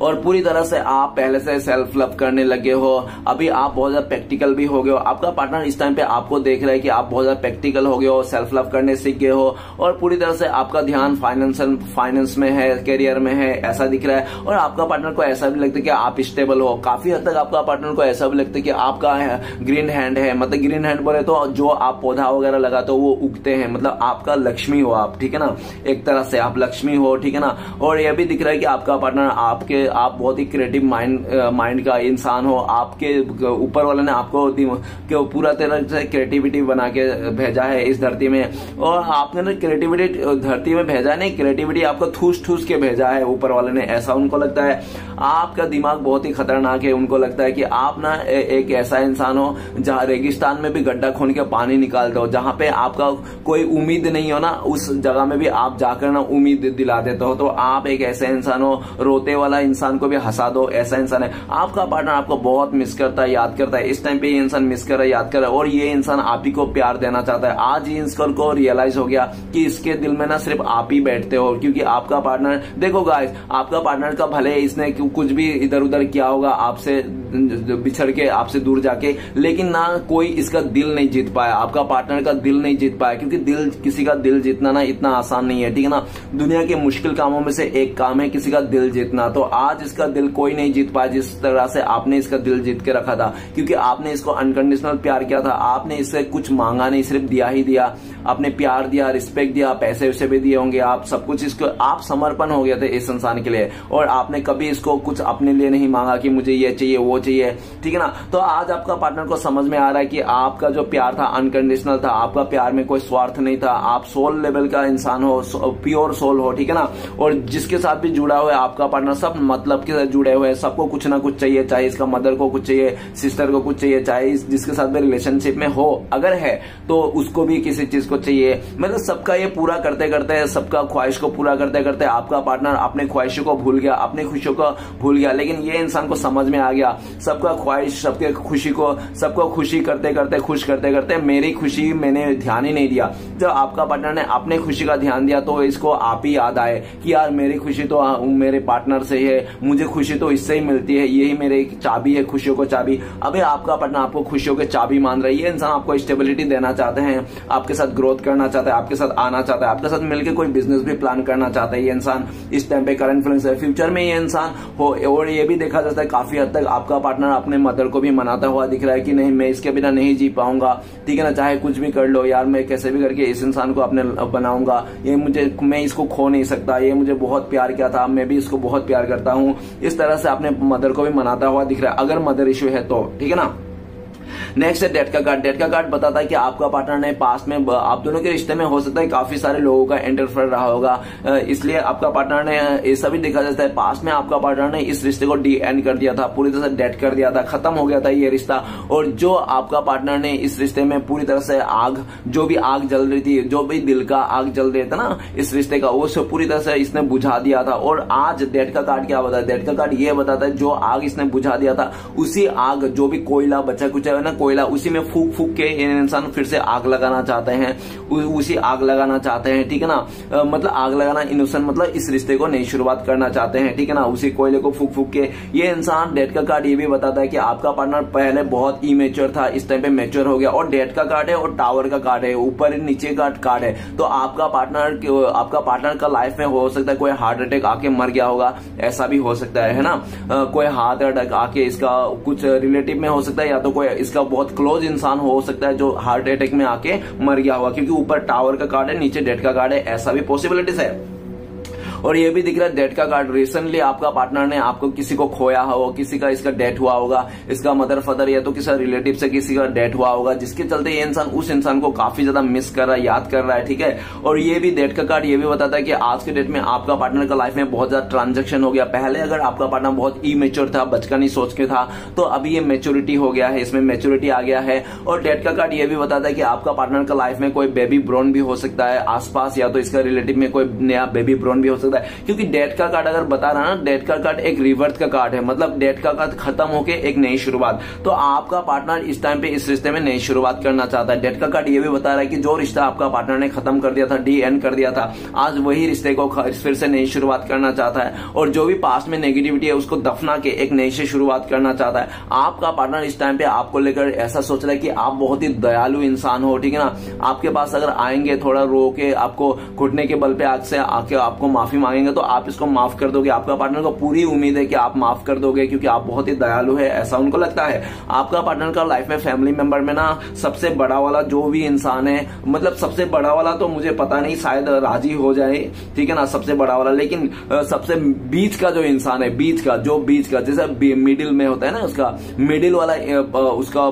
और पूरी तरह से आप पहले से सेल्फ लव करने लगे हो, अभी आप बहुत ज्यादा प्रैक्टिकल भी हो गए हो। आपका पार्टनर इस टाइम पे आपको देख रहा है कि आप बहुत ज्यादा प्रैक्टिकल हो गए हो, सेल्फ लव करने सीख गए हो, और पूरी तरह से आपका ध्यान फाइनेंस में है, करियर में है, ऐसा दिख रहा है। और आपका पार्टनर को ऐसा भी लगता है कि आप स्टेबल हो, काफी हद तक आपका पार्टनर को ऐसा भी लगता है कि आपका ग्रीन हैंड है। मतलब ग्रीन हैंड बोले तो जो आप पौधा वगैरह लगाते हो वो उगते हैं, मतलब आपका लक्ष्मी हो आप, ठीक है ना, एक तरह से आप लक्ष्मी हो, ठीक है ना। और यह भी दिख रहा है कि आपका पार्टनर आप बहुत ही क्रिएटिव माइंड का इंसान हो, आपके ऊपर वाले ने आपको पूरा तरह से क्रिएटिविटी बना के भेजा है इस धरती में, और आपने ना क्रिएटिविटी धरती में भेजा नहीं, क्रिएटिविटी आपको ठूस के भेजा है ऊपर वाले ने, ऐसा उनको लगता है। आपका दिमाग बहुत ही खतरनाक है, उनको लगता है कि आप ना एक ऐसा इंसान हो जहाँ रेगिस्तान में भी गड्ढा खोन के पानी निकालते हो, जहाँ पे आपका कोई उम्मीद नहीं हो ना, उस जगह में भी आप जाकर ना उम्मीद दिला देते हो। तो आप एक ऐसा इंसान हो, रोते वाला इंसान को भी हंसा दो, ऐसा इंसान है। आपका पार्टनर आपको बहुत मिस करता है, याद करता है। इस टाइम पे ये इंसान मिस कर रहा है, याद कर रहा है, और ये इंसान आप ही को प्यार देना चाहता है। आज ही इंसान को रियलाइज हो गया कि इसके दिल में ना सिर्फ आप ही बैठते हो, क्योंकि आपका पार्टनर, देखो गाइस, आपका पार्टनर का भले इसने कुछ भी इधर उधर किया होगा, आपसे बिछड़ के, आपसे दूर जाके, लेकिन ना कोई इसका दिल नहीं जीत पाया, आपका पार्टनर का दिल नहीं जीत पाया, क्योंकि दिल, किसी का दिल जीतना ना इतना आसान नहीं है, ठीक है ना। दुनिया के मुश्किल कामों में से एक काम है किसी का दिल जीतना। तो आज इसका दिल कोई नहीं जीत पाया जिस तरह से आपने इसका दिल जीत के रखा था, क्योंकि आपने इसको अनकंडीशनल प्यार किया था। आपने इससे कुछ मांगा नहीं, सिर्फ दिया ही दिया। आपने प्यार दिया, रिस्पेक्ट दिया, पैसे उसे भी दिए होंगे, आप सब कुछ, इसको आप समर्पण हो गए थे इस इंसान के लिए, और आपने कभी इसको कुछ अपने लिए नहीं मांगा कि मुझे ये चाहिए वो चाहिए, ठीक है ना। तो आज आपका पार्टनर को समझ में आ रहा है कि आपका जो प्यार था अनकंडीशनल था, आपका प्यार में कोई स्वार्थ नहीं था, आप सोल लेवल का इंसान हो, प्योर सोल हो, ठीक है ना। और जिसके साथ भी जुड़ा हुआ है आपका पार्टनर, सब मतलब के साथ जुड़े हुए हैं, सबको कुछ ना कुछ चाहिए, चाहे इसका मदर को कुछ चाहिए, सिस्टर को कुछ चाहिए, चाहे जिसके साथ भी रिलेशनशिप में हो अगर है तो उसको भी किसी चीज को चाहिए। मतलब सबका ये पूरा करते करते, सबका ख्वाहिश को पूरा करते करते आपका पार्टनर अपने ख्वाहिशों को भूल गया, अपनी खुशियों को भूल गया। लेकिन ये इंसान को समझ में आ गया, सबका ख्वाहिश, सबके खुशी को, सबको खुशी करते करते, खुश करते करते मेरी खुशी मैंने ध्यान ही नहीं दिया। जब आपका पार्टनर ने अपने खुशी का ध्यान दिया तो इसको आप ही याद आए कि यार मेरी खुशी तो मेरे पार्टनर से ही है, मुझे खुशी तो इससे ही मिलती है, यही मेरी चाबी है, खुशियों को चाबी। अबे आपका पार्टनर आपको खुशियों के चाबी मान रहा है। ये इंसान आपको स्टेबिलिटी देना चाहते हैं, आपके साथ ग्रोथ करना चाहता है, आपके साथ आना चाहता है, आपके साथ मिलकर कोई बिजनेस भी प्लान करना चाहता है। ये इंसान इस टाइम पे करंट फीलिंग्स है, फ्यूचर में ये इंसान हो। और ये भी देखा जाता है काफी हद तक आपका पार्टनर अपने मदर को भी मनाता हुआ दिख रहा है कि नहीं, मैं इसके बिना नहीं जी पाऊंगा, ठीक है ना, चाहे कुछ भी कर लो यार, मैं कैसे भी करके इस इंसान को अपने बनाऊंगा, ये मुझे, मैं इसको खो नहीं सकता, ये मुझे बहुत प्यार किया था, मैं भी इसको बहुत प्यार करता हूं। इस तरह से अपने मदर को भी मनाता हुआ दिख रहा है, अगर मदर इश्यू है तो, ठीक है ना। नेक्स्ट है डेथ का कार्ड। डेथ का कार्ड बताता है कि आपका पार्टनर ने पास्ट में, आप दोनों के रिश्ते में हो सकता है काफी सारे लोगों का इंटरफेयर रहा होगा, इसलिए आपका पार्टनर ने, ऐसा भी देखा जाता है पास्ट में आपका पार्टनर ने इस रिश्ते को डी एंड कर दिया था, पूरी तरह से डेथ कर दिया था, खत्म हो गया था ये रिश्ता। और जो आपका पार्टनर ने इस रिश्ते में पूरी तरह से आग, जो भी आग जल रही थी, जो भी दिल का आग जल रहा था ना इस रिश्ते का, वो सब पूरी तरह से इसने बुझा दिया था। और आज डेथ का कार्ड क्या बताता है? डेथ का कार्ड ये बताता है जो आग इसने बुझा दिया था, उसी आग, जो भी कोयला बचा कुछ है ना, कोयला, उसी में फूक फूक के इंसान फिर से आग लगाना चाहते हैं, उसी आग लगाना चाहते हैं, ठीक है ना। मतलब आग लगाना इनोसेंट, मतलब इस रिश्ते को नई शुरुआत करना चाहते हैं, ठीक है ना, उसी कोयले को फूक फूक के। ये इंसान, डेथ का कार्ड ये भी बताता है कि आपका पार्टनर पहले बहुत इमेच्योर था, इस टाइम पे मैच्योर हो गया। और डेथ का कार्ड है और टावर का कार्ड है, ऊपर नीचे का कार्ड है। तो आपका पार्टनर का लाइफ में हो सकता है कोई हार्ट अटैक आके मर गया होगा, ऐसा भी हो सकता है ना। कोई हार्ट अटैक आके इसका कुछ रिलेटिव में हो सकता है, या तो कोई इसका बहुत क्लोज इंसान हो सकता है जो हार्ट अटैक में आके मर गया होगा, क्योंकि ऊपर टावर का कार्ड है, नीचे डेथ का कार्ड है, ऐसा भी पॉसिबिलिटीज है। और ये भी दिख रहा है डेथ का कार्ड, रिसेंटली आपका पार्टनर ने आपको किसी को खोया हो, किसी का इसका डेथ हुआ होगा, इसका मदर फादर या तो किसी रिलेटिव से किसी का डेथ हुआ होगा, जिसके चलते ये इंसान उस इंसान को काफी ज्यादा मिस कर रहा है, याद कर रहा है, ठीक है। और ये भी डेथ का कार्ड ये भी बताता है कि आज के डेट में आपका पार्टनर का लाइफ में बहुत ज्यादा ट्रांजेक्शन हो गया। पहले अगर आपका पार्टनर बहुत इमेच्योर था, बचकानी सोच के था, तो अभी ये मेच्योरिटी हो गया है, इसमें मेच्योरिटी आ गया है। और डेथ का कार्ड ये भी बताता है कि आपका पार्टनर का लाइफ में कोई बेबी ब्रोन भी हो सकता है आसपास, या तो इसका रिलेटिव में कोई नया बेबी ब्रोन भी हो सकता है, क्योंकि डेथ का कार्ड अगर बता रहा ना, डेथ का कार्ड एक रिवर्थ का कार्ड है, मतलब डेथ का कार्ड खत्म होके एक नई शुरुआत। तो आपका पार्टनर इस टाइम पे इस रिश्ते में नई शुरुआत करना चाहता है। डेथ का कार्ड ये भी बता रहा है कि जो रिश्ता आपका पार्टनर ने खत्म कर दिया था, डी एंड कर दिया था, आज वही रिश्ते को फिर से नई शुरुआत करना चाहता है। और जो भी पास्ट में नेगेटिविटी है उसको दफना के एक नई से शुरुआत करना चाहता है। आपका पार्टनर इस टाइम पे आपको लेकर ऐसा सोच रहा है कि आप बहुत ही दयालु इंसान हो, ठीक है ना। आपके पास अगर आएंगे, थोड़ा रो के आपको घुटने के बल पे आज से आके आपको माफी मांगेंगे तो आप इसको माफ कर दोगे। आपका पार्टनर को पूरी उम्मीद है कि आप माफ कर दोगे, क्योंकि आप बहुत ही दयालु है, ऐसा उनको लगता है। आपका पार्टनर का लाइफ में फैमिली मेंबर में ना सबसे बड़ा वाला जो भी इंसान है, मतलब सबसे बड़ा वाला तो मुझे पता नहीं, शायद राजी हो जाए, ठीक है ना, सबसे बड़ा वाला। लेकिन सबसे बीच का जो इंसान है, बीच का जैसे मिडिल में होता है ना, उसका मिडिल वाला, उसका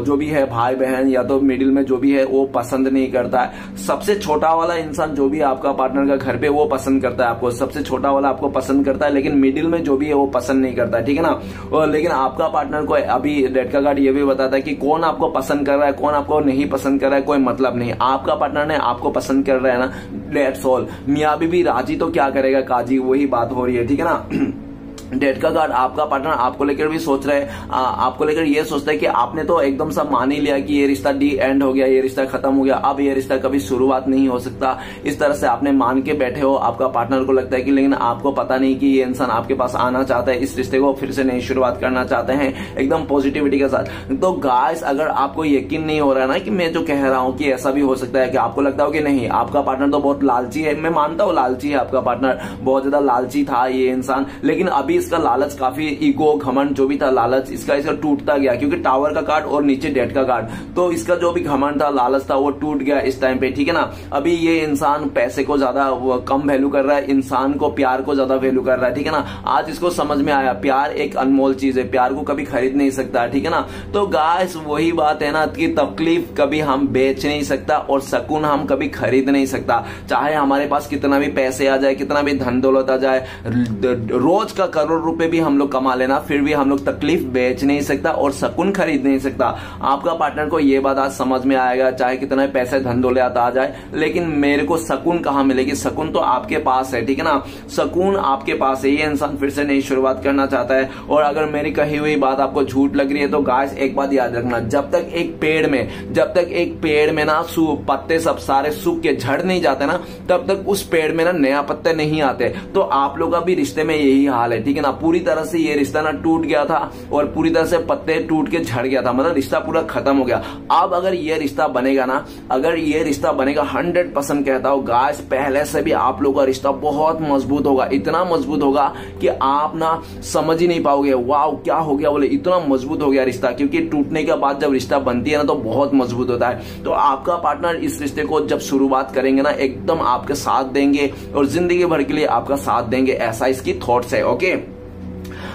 जो भी है भाई बहन या तो मिडिल में जो भी है वो पसंद नहीं करता है। सबसे छोटा वाला इंसान जो भी आपका पार्टनर का घर पे वो पसंद करता है आपको, सबसे छोटा वाला आपको पसंद करता है, लेकिन मिडिल में जो भी है वो पसंद नहीं करता, ठीक है ना। और लेकिन आपका पार्टनर को अभी डेथ का कार्ड ये भी बताता है कि कौन आपको पसंद कर रहा है, कौन आपको नहीं पसंद कर रहा है, कोई मतलब नहीं। आपका पार्टनर ने आपको पसंद कर रहा है ना, दैट्स ऑल। मियाँ बीवी राजी तो क्या करेगा काजी, वही बात हो रही है, ठीक है ना। डेथ का कार्ड, आपका पार्टनर आपको लेकर भी सोच रहा है, आपको लेकर ये सोचता है कि आपने तो एकदम सब मान ही लिया कि ये रिश्ता डी एंड हो गया, ये रिश्ता खत्म हो गया, अब ये रिश्ता कभी शुरुआत नहीं हो सकता। इस तरह से आपने मान के बैठे हो, आपका पार्टनर को लगता है कि, लेकिन आपको पता नहीं कि ये इंसान आपके पास आना चाहता है, इस रिश्ते को फिर से नई शुरुआत करना चाहते हैं एकदम पॉजिटिविटी के साथ। तो गाइस, अगर आपको यकीन नहीं हो रहा है ना कि मैं जो कह रहा हूं कि ऐसा भी हो सकता है कि आपको लगता हो कि नहीं, आपका पार्टनर तो बहुत लालची है, मैं मानता हूं लालची है आपका पार्टनर, बहुत ज्यादा लालची था ये इंसान, लेकिन अभी इसका लालच काफी, ईगो घमंड जो भी था लालच इसका टूटता गया, क्योंकि टावर का कार्ड और नीचे डेथ का कार्ड, तो इसका जो भी घमंड था लालच था वो टूट गया इस टाइम पे, ठीक है ना। अभी ये इंसान पैसे को ज्यादा कम वैल्यू कर रहा है, इंसान को, प्यार को ज्यादा वैल्यू कर रहा है, ठीक है ना। आज इसको समझ में आया प्यार एक अनमोल चीज है, प्यार को कभी खरीद नहीं सकता, ठीक है ना। तो गाइस वही बात है ना कि तकलीफ कभी हम बेच नहीं सकता और सुकून हम कभी खरीद नहीं सकता, चाहे हमारे पास कितना भी पैसे आ जाए, कितना भी धन दौलत आ जाए, रोज का करोड़ रुपए भी हम लोग कमा लेना, फिर भी हम लोग तकलीफ बेच नहीं सकता और सुकून खरीद नहीं सकता। आपका पार्टनर को ये बात आज समझ में आएगा, चाहे कितना पैसे धन दौलत आ जाए, लेकिन मेरे को सुकून कहां मिलेगी, सुकून तो आपके पास है, ठीक है ना, सुकून आपके पास है। ये इंसान फिर से नई शुरुआत करना चाहता है, और अगर मेरी कही हुई बात आपको झूठ लग रही है तो गाइस एक बात याद रखना, जब तक एक पेड़ में ना पत्ते सब सारे सूख के झड़ नहीं जाते ना, तब तक उस पेड़ में ना नया पत्ते नहीं आते। तो आप लोग का भी रिश्ते में यही हाल है, ठीक है ना। पूरी तरह से ये रिश्ता ना टूट गया था और पूरी तरह से पत्ते टूट के झड़ गया था, मतलब रिश्ता पूरा खत्म हो गया। अब अगर ये रिश्ता बनेगा ना, अगर ये रिश्ता बनेगा 100% कहता हूं गाइस, पहले से भी आप लोग का रिश्ता बहुत मजबूत होगा, इतना मजबूत होगा कि आप ना समझ ही नहीं पाओगे, वाह क्या हो गया बोले, इतना मजबूत हो गया रिश्ता। क्योंकि टूटने के बाद जब रिश्ता बनती है ना तो बहुत मजबूत होता है। तो आपका पार्टनर इस रिश्ते को जब शुरुआत करेंगे ना, एकदम आपके साथ देंगे और जिंदगी भर के लिए आपका साथ देंगे, ऐसा इसकी थॉट्स है। ओके,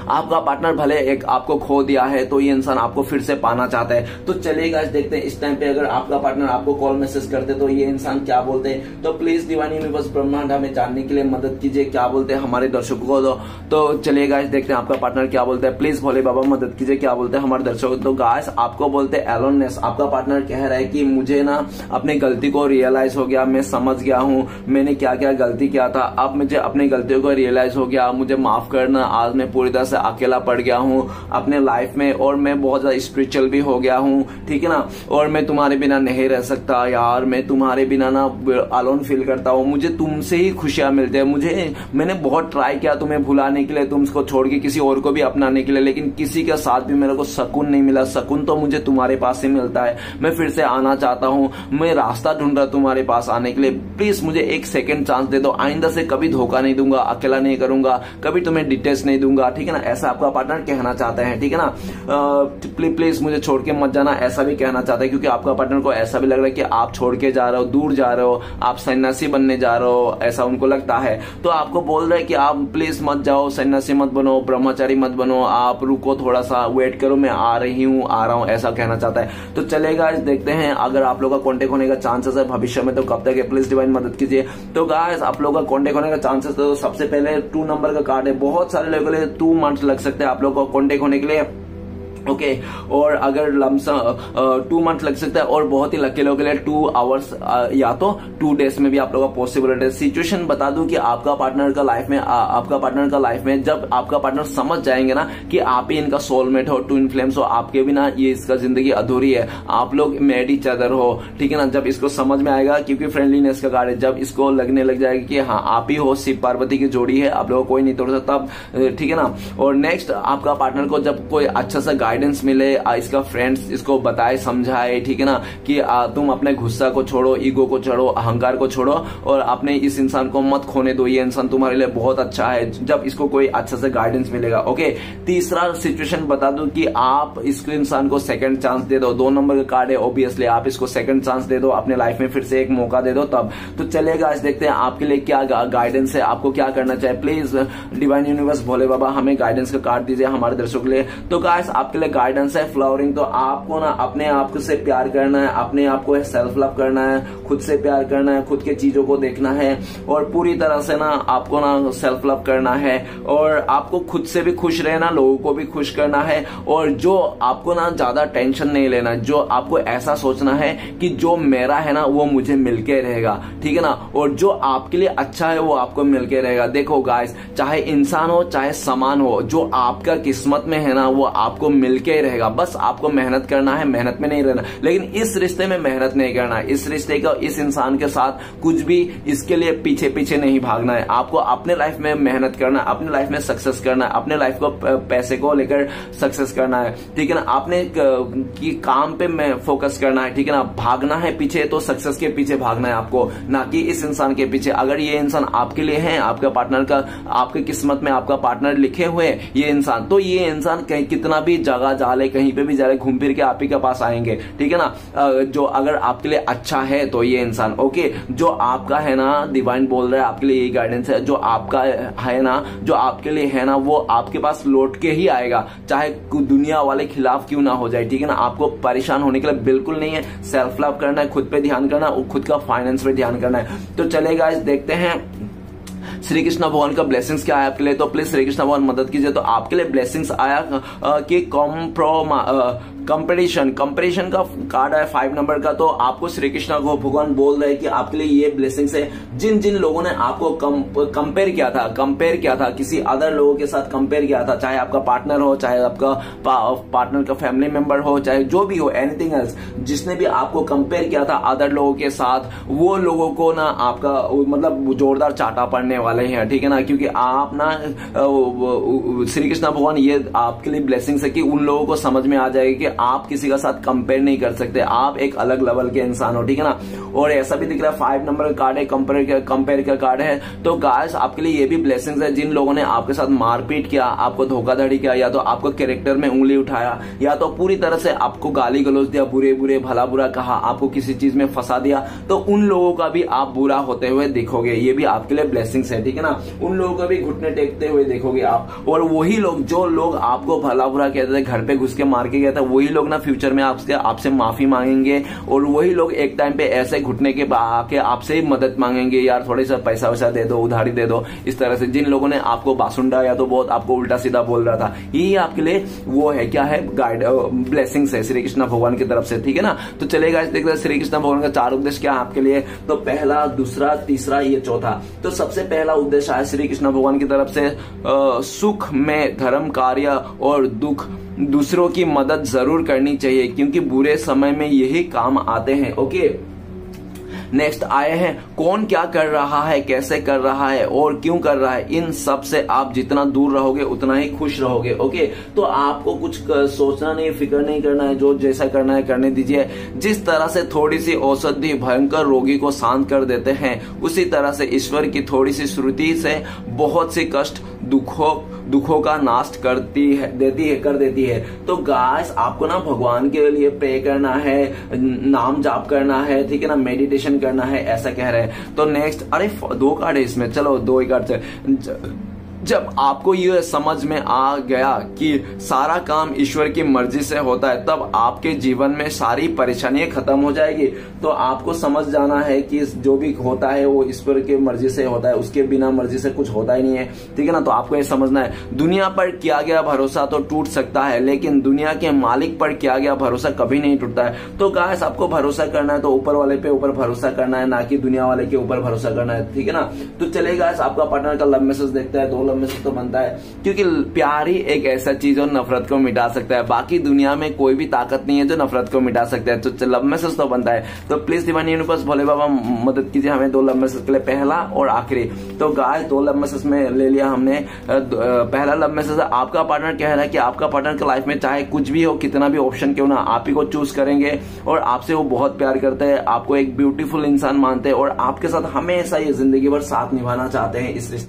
आपका पार्टनर भले एक आपको खो दिया है तो ये इंसान आपको फिर से पाना चाहता है। तो चलिए गाइस देखते हैं इस टाइम पे अगर आपका पार्टनर आपको कॉल मैसेज करते तो ये इंसान क्या बोलते हैं। तो प्लीज डिवाइन यूनिवर्स ब्रह्मांड हमें जानने के लिए मदद कीजिए, क्या बोलते हैं हमारे दर्शकों को। तो चलिए गाइस देखते हैं आपका पार्टनर क्या बोलता है। प्लीज भोले बाबा मदद कीजिए, क्या बोलते हैं हमारे दर्शकों। तो गाइस आपको बोलते हैं एलोननेस। आपका पार्टनर कह रहा है कि मुझे ना अपनी गलती को रियलाइज हो गया, मैं समझ गया हूँ मैंने क्या क्या गलती किया था, अब मुझे अपनी गलतियों को रियलाइज हो गया, मुझे माफ करना, आज मैं पूरी तरह से अकेला पड़ गया हूँ अपने लाइफ में और मैं बहुत ज्यादा स्पिरिचुअल भी हो गया हूँ, ठीक है ना। और मैं तुम्हारे बिना नहीं रह सकता यार, मैं तुम्हारे बिना ना अलोन फील करता हूँ, मुझे तुमसे ही खुशियां मिलती है। मैंने बहुत ट्राई किया तुम्हें भुलाने के लिए, तुमको छोड़ के किसी और को भी अपनाने के लिए, लेकिन किसी के साथ भी मेरे को सुकून नहीं मिला। सुकून तो मुझे तुम्हारे पास से मिलता है, मैं फिर से आना चाहता हूँ, मैं रास्ता ढूंढ रहा तुम्हारे पास आने के लिए। प्लीज मुझे एक सेकेंड चांस दे दो, आइंदा से कभी धोखा नहीं दूंगा, अकेला नहीं करूंगा, कभी तुम्हें डिटेल्स नहीं दूंगा, ठीक है ना। ऐसा आपका पार्टनर कहना चाहते हैं, ठीक है ना। प्लीज मुझे छोड़ के मत जाना, ऐसा भी कहना चाहता है, क्योंकि आपका पार्टनर को ऐसा भी लग रहा है कि आप छोड़ के जा रहे हो, दूर जा रहे हो, आप सन्यासी बनने जा रहे हो, ऐसा उनको लगता है। तो आपको बोल रहे हैं कि आप प्लीज मत जाओ, सन्यासी मत बनो, ब्रह्मचारी मत बनो, आप रुको, थोड़ा सा वेट करो, मैं आ रही हूँ, आ रहा हूँ, ऐसा कहना चाहता है। तो चलेगा देखते हैं अगर आप लोग का कॉन्टेक्ट होने का चांसेस है भविष्य में तो कब तक है, प्लीज डिवाइन मदद कीजिए। तो गाइस आप लोग का कॉन्टेक्ट होने का चांसेस, तो सबसे पहले 2 नंबर का कार्ड है, बहुत सारे लोगों के लिए 2 मंथ्स लग सकते हैं आप लोग को कॉन्टेक्ट होने के लिए, ओके। और अगर लमसम 2 मंथ लग सकता है, और बहुत ही लकी लोगों के लिए 2 आवर्स या तो 2 डेज में भी आप लोगों का पॉसिबिलिटी है। सिचुएशन बता दूं कि आपका पार्टनर का लाइफ में जब आपका पार्टनर समझ जाएंगे ना कि आप ही इनका सोलमेट हो, ट्विन फ्लेम्स हो, आपके बिना ये इसका जिंदगी अधूरी है, आप लोग मेड ईच अदर हो, ठीक है ना। जब इसको समझ में आएगा, क्योंकि फ्रेंडलीनेस का कार्ड है, जब इसको लगने लग जाएगा कि हाँ आप ही हो, शिव पार्वती की जोड़ी है, आप लोगों को कोई नहीं तोड़ सकता, ठीक है ना। और नेक्स्ट आपका पार्टनर को जब कोई अच्छा सा गाइडेंस मिले, इसका फ्रेंड्स इसको बताए समझाए, ठीक है ना, कि तुम अपने गुस्सा को छोड़ो, ईगो को छोड़ो, अहंकार को छोड़ो और अपने इस इंसान को मत खोने दो, ये इंसान तुम्हारे लिए बहुत अच्छा है, जब इसको कोई अच्छा से गाइडेंस मिलेगा, ओके। तीसरा सिचुएशन बता दूं कि आप इस इंसान को सेकंड चांस दे दो, 2 नंबर का कार्ड है, ऑब्वियसली आप इसको सेकंड चांस दे दो, अपने लाइफ में फिर से एक मौका दे दो तब तो चलेगा। आज देखते हैं आपके लिए क्या गाइडेंस है, आपको क्या करना चाहिए। प्लीज डिवाइन यूनिवर्स भोले बाबा हमें गाइडेंस का कार्ड दीजिए हमारे दर्शकों के लिए। तो गाइस आपके लिए लिए गाइडेंस है फ्लावरिंग। तो आपको ना अपने आप से प्यार करना है, अपने आप को सेल्फ लव करना है, खुद से प्यार करना है, खुद के चीजों को देखना है और पूरी तरह से ना आपको ना सेल्फ लव करना है और आपको खुद से भी खुश रहना, लोगों को भी खुश करना है। और जो आपको ना ज्यादा टेंशन नहीं लेना, जो आपको ऐसा सोचना है कि जो मेरा है ना वो मुझे मिलके रहेगा, ठीक है ना, और जो आपके लिए अच्छा है वो आपको मिलके रहेगा। देखो गाइस, चाहे इंसान हो चाहे सामान हो, जो आपका किस्मत में है ना वो आपको मिलके रहेगा। बस आपको मेहनत करना है, मेहनत में नहीं रहना, लेकिन इस रिश्ते में मेहनत नहीं करना है, इस रिश्ते का इस इंसान के साथ कुछ भी इसके लिए पीछे पीछे नहीं भागना है। आपको अपने लाइफ में मेहनत करना है, अपने लाइफ में सक्सेस करना है, अपने लाइफ को पैसे को लेकर सक्सेस करना है, ठीक है ना, अपने की काम पे फोकस करना है, ठीक है ना। भागना है पीछे तो सक्सेस के पीछे भागना है आपको, ना कि इस इंसान के पीछे। अगर ये इंसान आपके लिए है, आपका पार्टनर का, आपके किस्मत में आपका पार्टनर लिखे हुए ये इंसान, तो ये इंसान कहीं कितना भी जगह जाले, कहीं पे भी जाले, घूम फिर के आप ही के पास आएंगे, ठीक है ना। जो अगर आपके लिए अच्छा है तो ये इंसान ओके, जो आपका है ना, डिवाइन बोल रहा है आपके लिए यही गाइडेंस है, जो आपका है ना, जो आपके लिए है ना वो आपके पास लौट के ही आएगा, चाहे दुनिया वाले खिलाफ क्यों ना हो जाए, ठीक है ना। आपको परेशान होने के लिए बिल्कुल नहीं है, सेल्फ लव करना है, खुद पे ध्यान करना है, खुद का फाइनेंस पे ध्यान करना है। तो चलेगा, देखते हैं श्री कृष्ण भगवान का ब्लेसिंग्स क्या है आपके लिए। तो प्लीज श्री कृष्ण भगवान मदद कीजिए। तो आपके लिए ब्लेसिंग्स आया कि कंपैरिजन का कार्ड है 5 नंबर का। तो आपको श्री कृष्ण को भगवान बोल रहे हैं कि आपके लिए ये ब्लेसिंग्स है। जिन जिन लोगों ने आपको कंपेयर किया था किसी अदर लोगों के साथ कंपेयर किया था, चाहे आपका पार्टनर हो, चाहे आपका पार्टनर का फैमिली मेंबर हो, चाहे जो भी हो, एनीथिंग एल्स, जिसने भी आपको कंपेयर किया था अदर लोगों के साथ, वो लोगों को ना आपका मतलब जोरदार चाटा पड़ने वाले हैं, ठीक है ना। क्योंकि आप ना श्री कृष्ण भगवान ये आपके लिए ब्लेसिंग्स है कि उन लोगों को समझ में आ जाएगा कि आप किसी का साथ कंपेयर नहीं कर सकते, आप एक अलग लेवल के इंसान हो, ठीक है ना। और ऐसा भी दिख रहा है 5 नंबर का कार्ड है, कंपेयर का कार्ड है। तो गाइस आपके लिए ये भी ब्लेसिंग्स है, जिन लोगों ने आपके साथ मारपीट किया, आपको धोखाधड़ी किया, या तो आपको कैरेक्टर में उंगली उठाया, या तो पूरी तरह से आपको गाली गलौज दिया, बुरे बुरे भला बुरा कहा, आपको किसी चीज में फंसा दिया, तो उन लोगों का भी आप बुरा होते हुए देखोगे। ये भी आपके लिए ब्लेसिंग्स है, ठीक है ना। उन लोगों का भी घुटने टेकते हुए देखोगे आप। और वही लोग, जो लोग आपको भला बुरा कहते थे, घर पे घुस के मार के गया था, वही लोग ना फ्यूचर में आपसे माफी मांगेंगे। और वही लोग एक टाइम पे ऐसे घुटने के आके आपसे ही मदद मांगेंगे, यार थोड़े सा पैसा वैसा दे दो, उधारी दे दो, इस तरह से। जिन लोगों ने आपको बासुंडा या तो बहुत आपको उल्टा सीधा बोल रहा था, यही आपके लिए वो है, क्या है, गाइड ब्लेसिंग्स है श्री कृष्ण भगवान की तरफ से, ठीक है ना। तो चलेगा, देखते हैं श्री कृष्ण भगवान का 4 उद्देश्य क्या है आपके लिए। तो पहला, दूसरा, तीसरा, ये चौथा। तो सबसे पहला उद्देश्य है श्री कृष्ण भगवान की तरफ से सुख में धर्म कार्य और दुख दूसरों की मदद जरूर करनी चाहिए, क्योंकि बुरे समय में यही काम आते हैं। ओके, नेक्स्ट आए हैं कौन क्या कर रहा है, कैसे कर रहा है और क्यों कर रहा है, इन सब से आप जितना दूर रहोगे उतना ही खुश रहोगे। ओके, तो आपको कुछ सोचना नहीं, फिक्र नहीं करना है, जो जैसा करना है करने दीजिए। जिस तरह से थोड़ी सी औषधि भयंकर रोगी को शांत कर देते हैं, उसी तरह से ईश्वर की थोड़ी सी श्रुति से बहुत सी कष्ट दुखों का नाश कर देती है। तो गाइस आपको ना भगवान के लिए प्रे करना है, नाम जाप करना है, ठीक है ना, मेडिटेशन करना है, ऐसा कह रहे हैं। तो नेक्स्ट, अरे 2 कार्ड है इसमें, चलो 2 ही कार्ड से। जब आपको ये समझ में आ गया कि सारा काम ईश्वर की मर्जी से होता है, तब आपके जीवन में सारी परेशानियां खत्म हो जाएगी। तो आपको समझ जाना है कि जो भी होता है वो ईश्वर की मर्जी से होता है, उसके बिना मर्जी से कुछ होता ही नहीं है, ठीक है ना। तो आपको ये समझना है, दुनिया पर किया गया भरोसा तो टूट सकता है, लेकिन दुनिया के मालिक पर किया गया भरोसा कभी नहीं टूटता है। तो गाइस आपको भरोसा करना है तो ऊपर वाले पे ऊपर भरोसा करना है, ना कि दुनिया वाले के ऊपर भरोसा करना है, ठीक है ना। तो चलेगा गाइस, आपका पार्टनर का लव मैसेज देखता है, 2 लव मैसेज तो बनता है, क्योंकि प्यार ही एक ऐसा चीज है नफरत को मिटा सकता है। बाकी दुनिया में कोई भी ताकत नहीं है जो नफरत को मिटा सकता है। तो लव मैसेज तो बनता है। तो प्लीज डिवाइन यूनिवर्स भोले बाबा मदद कीजिए हमें 2 लव मैसेज के लिए, पहला और आखिरी। तो गाइस 2 लव मैसेज में ले लिया हमने। पहला लव मैसेज है, आपका पार्टनर कह रहा है कि आपका पार्टनर की लाइफ में चाहे कुछ भी हो, कितना भी ऑप्शन क्यों ना, आप ही को चूज करेंगे और आपसे वो बहुत प्यार करते हैं, आपको एक ब्यूटीफुल इंसान मानते हैं और आपके साथ हमेशा ये जिंदगी भर साथ निभाना चाहते हैं इस रिश्ते।